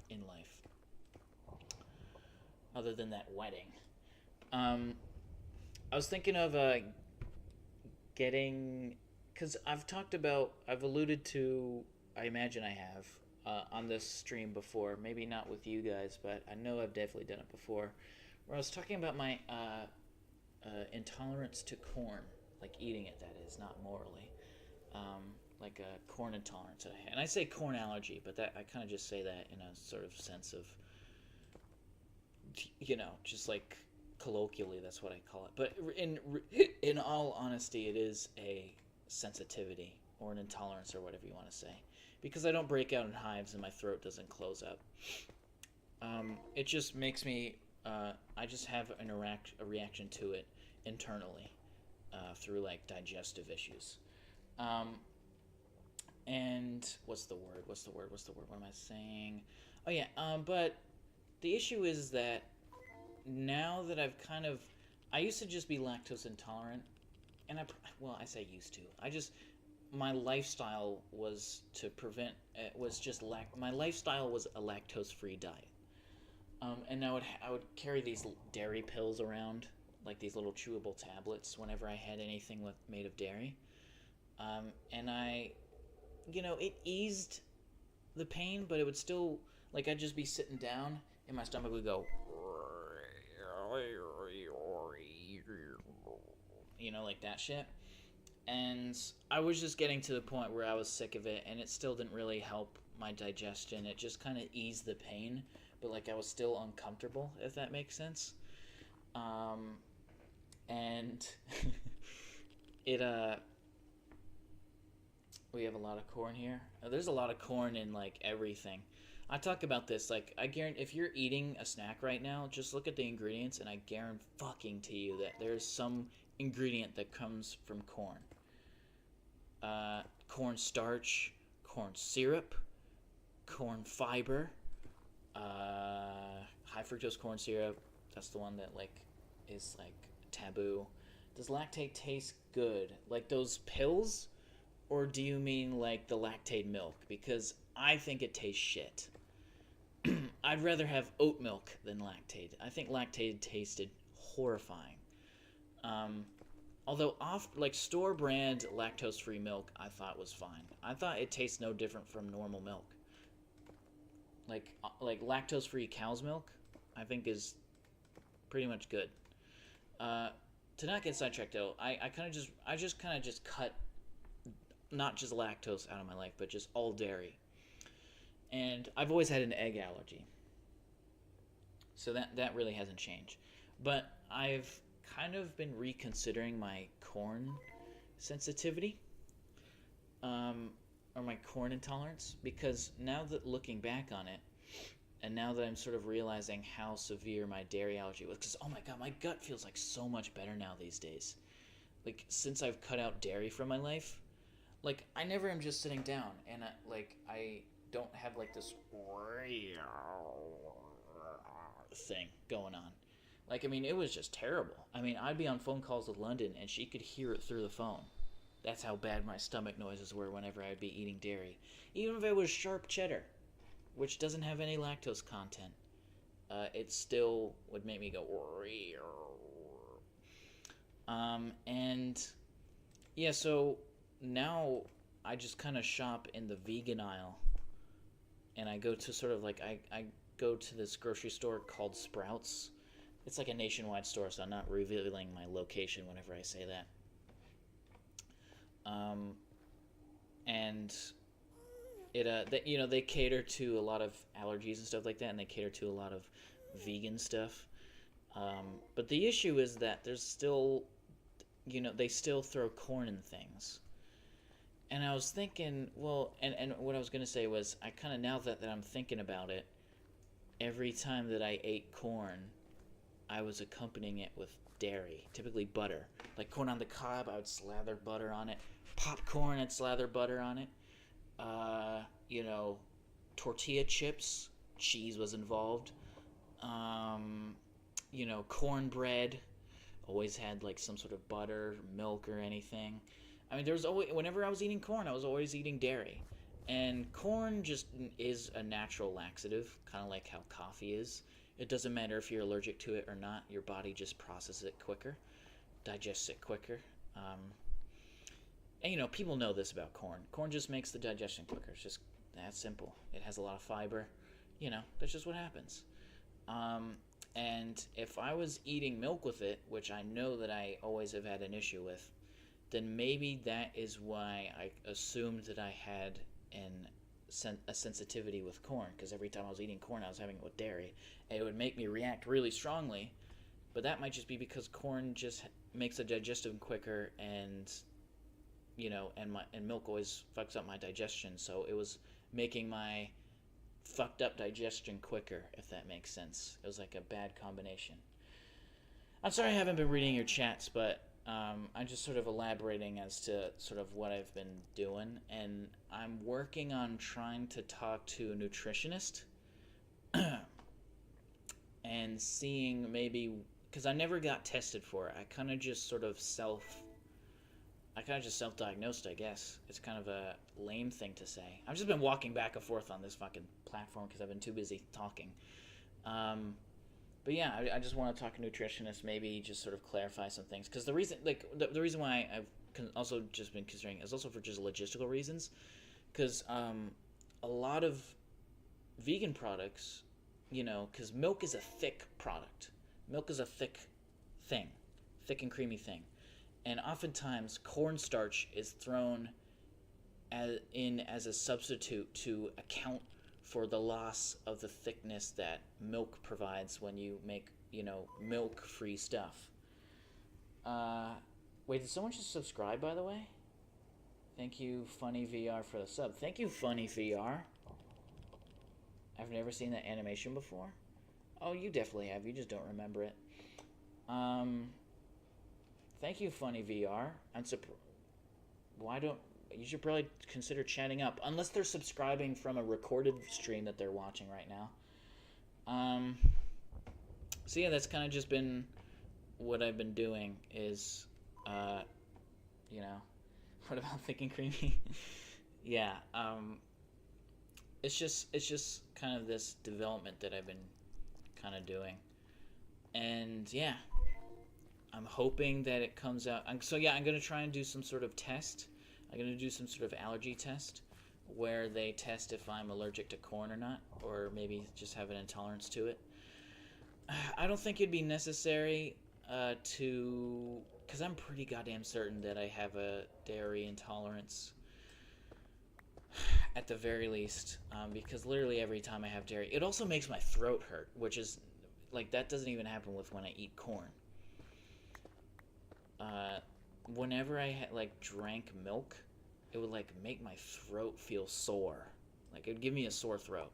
in life. Other than that wedding. I was thinking of getting... Because I've alluded to, I imagine I have, on this stream before. Maybe not with you guys, but I know I've definitely done it before. Where I was talking about my intolerance to corn. Like eating it, that is, not morally. Like a corn intolerance that I had. And I say corn allergy, but that I kind of just say that in a sort of sense of, you know, just like colloquially, that's what I call it. But in all honesty, it is a sensitivity or an intolerance or whatever you want to say, because I don't break out in hives and my throat doesn't close up. It just makes me I just have a reaction to it internally through like digestive issues. And what's the word? What am I saying? Oh yeah. But the issue is that now that I used to just be lactose intolerant, and I say used to. My lifestyle was to prevent. My lifestyle was a lactose-free diet. And I would carry these dairy pills around, like these little chewable tablets, whenever I had anything made of dairy. And it eased the pain, but it would still, like, I'd just be sitting down, and my stomach would go, like that shit. And I was just getting to the point where I was sick of it, and it still didn't really help my digestion. It just kind of eased the pain, but, like, I was still uncomfortable, if that makes sense. And we have a lot of corn here. There's a lot of corn in, like, everything. I talk about this, like, I guarantee if you're eating a snack right now, just look at the ingredients, and I guarantee you that there's some ingredient that comes from corn. Corn starch, corn syrup, corn fiber, high fructose corn syrup. That's the one that, like, is, like, taboo. Does lactate taste good? Like those pills? Or do you mean, like, the lactate milk? Because I think it tastes shit. I'd rather have oat milk than lactate. I think lactate tasted horrifying. Although store brand lactose free milk I thought was fine. I thought it tastes no different from normal milk. Like lactose free cow's milk I think is pretty much good. To not get sidetracked though, I just cut not just lactose out of my life, but just all dairy. And I've always had an egg allergy. So that really hasn't changed. But I've kind of been reconsidering my corn sensitivity, or my corn intolerance, because now that looking back on it, and now that I'm sort of realizing how severe my dairy allergy was, because oh my god, my gut feels like so much better now these days. Like, since I've cut out dairy from my life, like, I never am just sitting down, and I don't have like this thing going on. Like, I mean, it was just terrible. I mean, I'd be on phone calls with London, and she could hear it through the phone. That's how bad my stomach noises were whenever I'd be eating dairy. Even if it was sharp cheddar, which doesn't have any lactose content. it still would make me go. And yeah, so now I just kind of shop in the vegan aisle, and I go to sort of like I go to this grocery store called Sprouts. It's like a nationwide store, so I'm not revealing my location whenever I say that. And they cater to a lot of allergies and stuff like that, and they cater to a lot of vegan stuff. But the issue is that there's still, they still throw corn in things. And I was thinking, well, and what I was going to say was, I kind of, now that I'm thinking about it, every time that I ate corn, I was accompanying it with dairy, typically butter. Like corn on the cob, I would slather butter on it. Popcorn, I'd slather butter on it. Tortilla chips, cheese was involved. Cornbread, always had like some sort of butter, milk, or anything. I mean, there's always, whenever I was eating corn, I was always eating dairy. And corn just is a natural laxative, kind of like how coffee is. It doesn't matter if you're allergic to it or not, your body just processes it quicker, digests it quicker. And people know this about corn. Corn just makes the digestion quicker. It's just that simple. It has a lot of fiber. That's just what happens. And if I was eating milk with it, which I know that I always have had an issue with, then maybe that is why I assumed that I had a sensitivity with corn, because every time I was eating corn, I was having it with dairy, and it would make me react really strongly. But that might just be because corn just makes the digestion quicker, and milk always fucks up my digestion, so it was making my fucked up digestion quicker, if that makes sense. It was like a bad combination. I'm sorry I haven't been reading your chats, but I'm just sort of elaborating as to sort of what I've been doing, and I'm working on trying to talk to a nutritionist and seeing maybe, because I never got tested for it. I kind of just self-diagnosed, I guess. It's kind of a lame thing to say. I've just been walking back and forth on this fucking platform because I've been too busy talking. But yeah, I just want to talk to a nutritionist, maybe just sort of clarify some things. Because the reason why I've also just been considering is also for just logistical reasons. Because a lot of vegan products, because milk is a thick product. Milk is a thick and creamy thing. And oftentimes, cornstarch is thrown as a substitute to account for the loss of the thickness that milk provides when you make, milk-free stuff. Wait, did someone just subscribe, by the way? Thank you, Funny VR, for the sub. Thank you, Funny VR. I've never seen that animation before. Oh, you definitely have. You just don't remember it. Thank you, Funny VR. You should probably consider chatting up, unless they're subscribing from a recorded stream that they're watching right now. So yeah, that's kind of just been what I've been doing is, what about thinking creamy? Yeah, it's just kind of this development that I've been kind of doing, and yeah, I'm hoping that it comes out. I'm going to try and do some sort of test. I'm going to do some sort of allergy test where they test if I'm allergic to corn or not, or maybe just have an intolerance to it. I don't think it'd be necessary because I'm pretty goddamn certain that I have a dairy intolerance at the very least, because literally every time I have dairy, it also makes my throat hurt, which is, like, that doesn't even happen with when I eat corn. Whenever I drank milk, it would make my throat feel sore. It would give me a sore throat.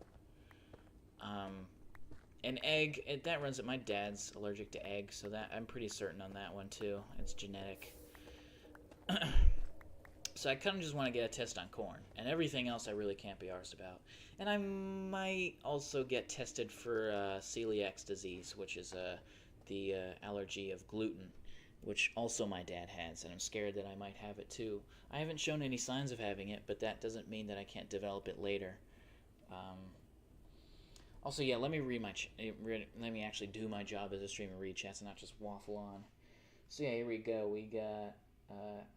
And egg, that runs at my dad's allergic to egg, so that I'm pretty certain on that one too. It's genetic. So I kind of just want to get a test on corn, and everything else I really can't be arsed about. And I might also get tested for celiac disease, which is the allergy of gluten, which also my dad has, and I'm scared that I might have it too. I haven't shown any signs of having it, but that doesn't mean that I can't develop it later. Also, yeah, let me read my let me actually do my job as a streamer, read chats, and not just waffle on. So yeah, here we go. We got.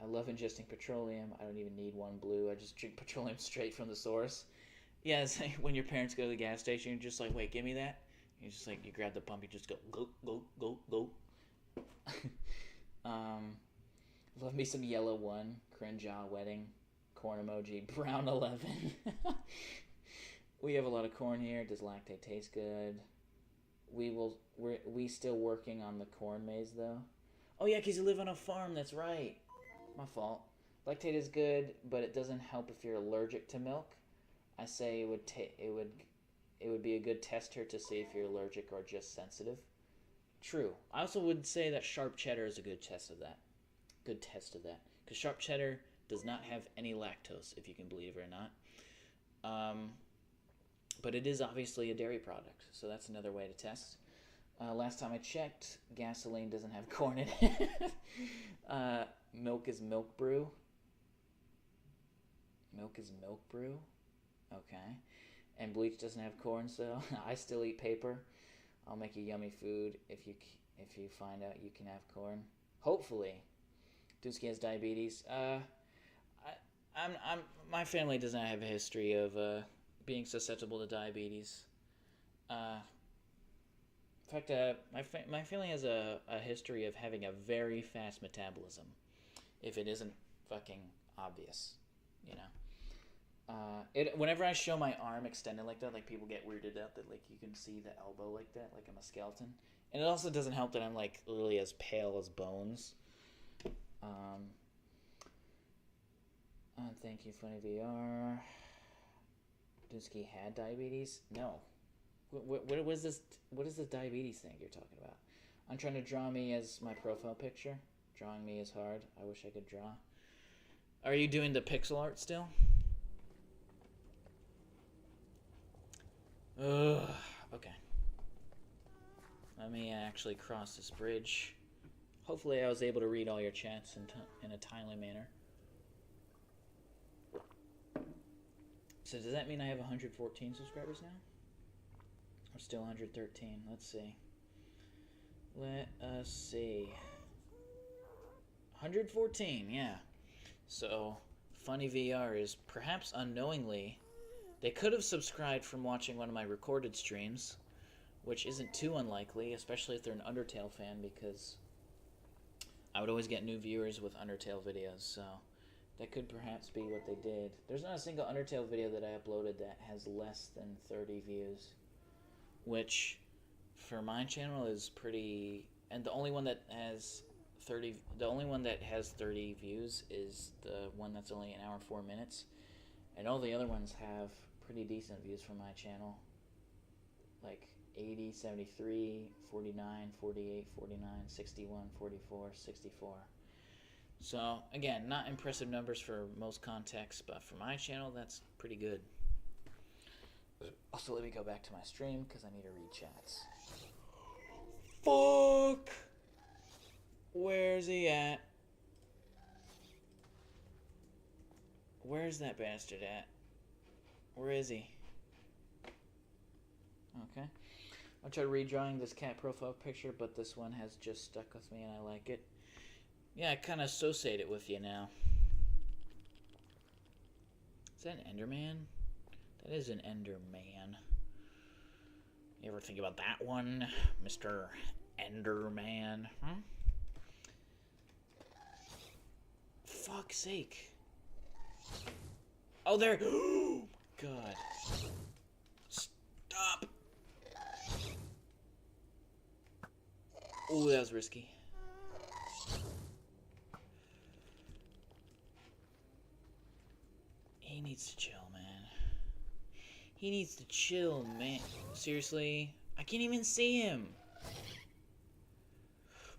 I love ingesting petroleum. I don't even need one blue. I just drink petroleum straight from the source. Yeah, it's like when your parents go to the gas station, you're just like, wait, give me that. You just like you grab the pump, you just go go go go. um, love me some yellow one, cringe wedding, corn emoji, brown 11. We have a lot of corn here. Does lactate taste good? We still working on the corn maze though. Oh yeah, cause you live on a farm. That's right. My fault. Lactate is good, but it doesn't help if you're allergic to milk. I say it would be a good tester to see if you're allergic or just sensitive. True. I also would say that sharp cheddar is a good test of that. Good test of that. Because sharp cheddar does not have any lactose, if you can believe it or not. But it is obviously a dairy product, so that's another way to test. Last time I checked, gasoline doesn't have corn in it. Milk is milk brew. Milk is milk brew. Okay. And bleach doesn't have corn, so I still eat paper. I'll make you yummy food if you find out you can have corn. Hopefully. Dusky has diabetes. My family does not have a history of being susceptible to diabetes. In fact, my family has a history of having a very fast metabolism, if it isn't fucking obvious, you know. Whenever I show my arm extended like that, like people get weirded out that like you can see the elbow like that, like I'm a skeleton. And it also doesn't help that I'm like literally as pale as bones. Thank you, Funny VR. Dusky had diabetes? No. What is this? What is this diabetes thing you're talking about? I'm trying to draw me as my profile picture. Drawing me is hard. I wish I could draw. Are you doing the pixel art still? Ugh. Okay. Let me actually cross this bridge. Hopefully I was able to read all your chats in a timely manner. So does that mean I have 114 subscribers now? Or still 113? Let's see. Let us see. 114, yeah. So, Funny VR is perhaps unknowingly... They could have subscribed from watching one of my recorded streams, which isn't too unlikely, especially if they're an Undertale fan, because I would always get new viewers with Undertale videos, so that could perhaps be what they did. There's not a single Undertale video that I uploaded that has less than 30 views, which for my channel is pretty... And the only one that has 30 views is the one that's only an hour 4 minutes, and all the other ones have pretty decent views from my channel, like 80, 73, 49, 48, 49, 61, 44, 64. So again, not impressive numbers for most contexts, but for my channel, that's pretty good. Also, let me go back to my stream because I need to read chats. Fuck! Where's he at? Where's that bastard at? Where is he? Okay. I'll try redrawing this cat profile picture, but this one has just stuck with me and I like it. Yeah, I kind of associate it with you now. Is that an Enderman? That is an Enderman. You ever think about that one, Mr. Enderman? Huh? Fuck's sake. Oh, there. God. Stop. Oh, that was risky. He needs to chill, man. He needs to chill, man. Seriously? I can't even see him.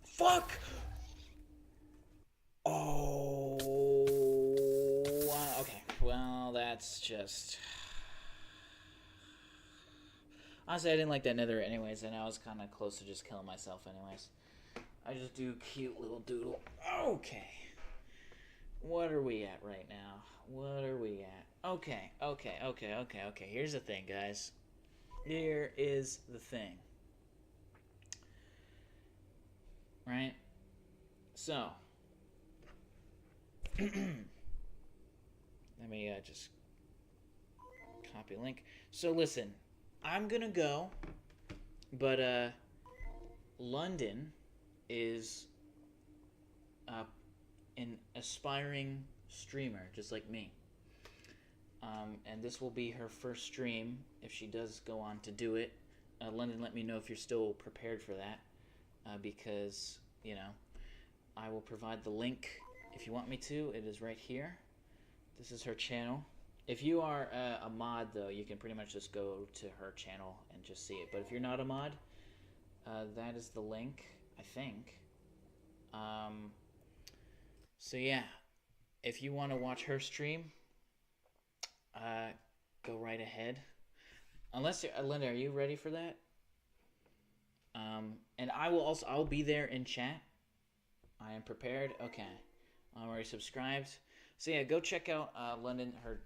Fuck! Oh. Okay. Well, that's just... Honestly, I didn't like that nether anyways, and I was kind of close to just killing myself anyways. I just do cute little doodle. Okay. What are we at right now? What are we at? Okay. Here's the thing, guys. here is the thing. Right? So, let me just copy link. So listen, I'm gonna go, but London is an aspiring streamer, just like me. And this will be her first stream if she does go on to do it. London, let me know if you're still prepared for that, because, I will provide the link if you want me to. It is right here. This is her channel. If you are a mod, though, you can pretty much just go to her channel and just see it. But if you're not a mod, that is the link, I think. So yeah, if you want to watch her stream, go right ahead. Unless you're, Linda, are you ready for that? And I'll be there in chat. I am prepared. Okay, I'm already subscribed. So yeah, go check out London. Her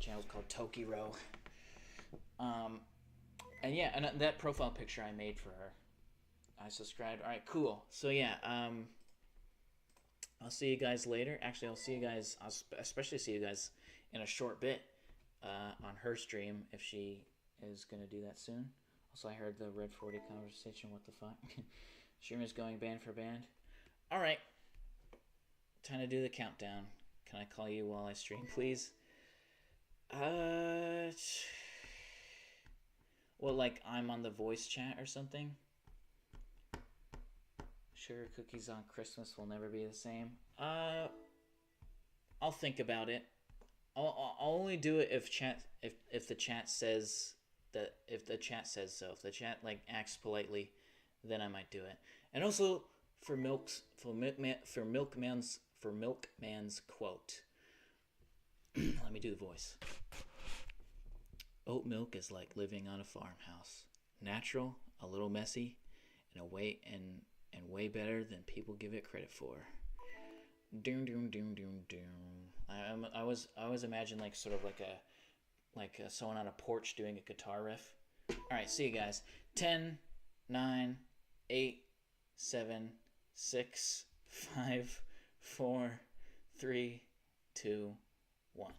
channel is called Tokiro. And yeah, and that profile picture I made for her, I subscribed. All right, cool. So yeah, I'll see you guys later. Actually, I'll especially see you guys in a short bit on her stream if she is gonna do that soon. Also, I heard the Red 40 conversation. What the fuck? Stream is going band for band. All right, time to do the countdown. Can I call you while I stream, please? Well, like I'm on the voice chat or something? Sugar cookies on Christmas will never be the same. I'll think about it. I'll only do it if the chat says that, if the chat says so. If the chat like acts politely, then I might do it. And also for Milkman's quote. Let me do the voice. Oat milk is like living on a farmhouse. Natural, a little messy, and way better than people give it credit for. Doom doom doom doom doom. I was imagine like sort of like someone on a porch doing a guitar riff. All right, see you guys. 10, 9, 8, 7, 6, 5, 4, 3, 2, 1.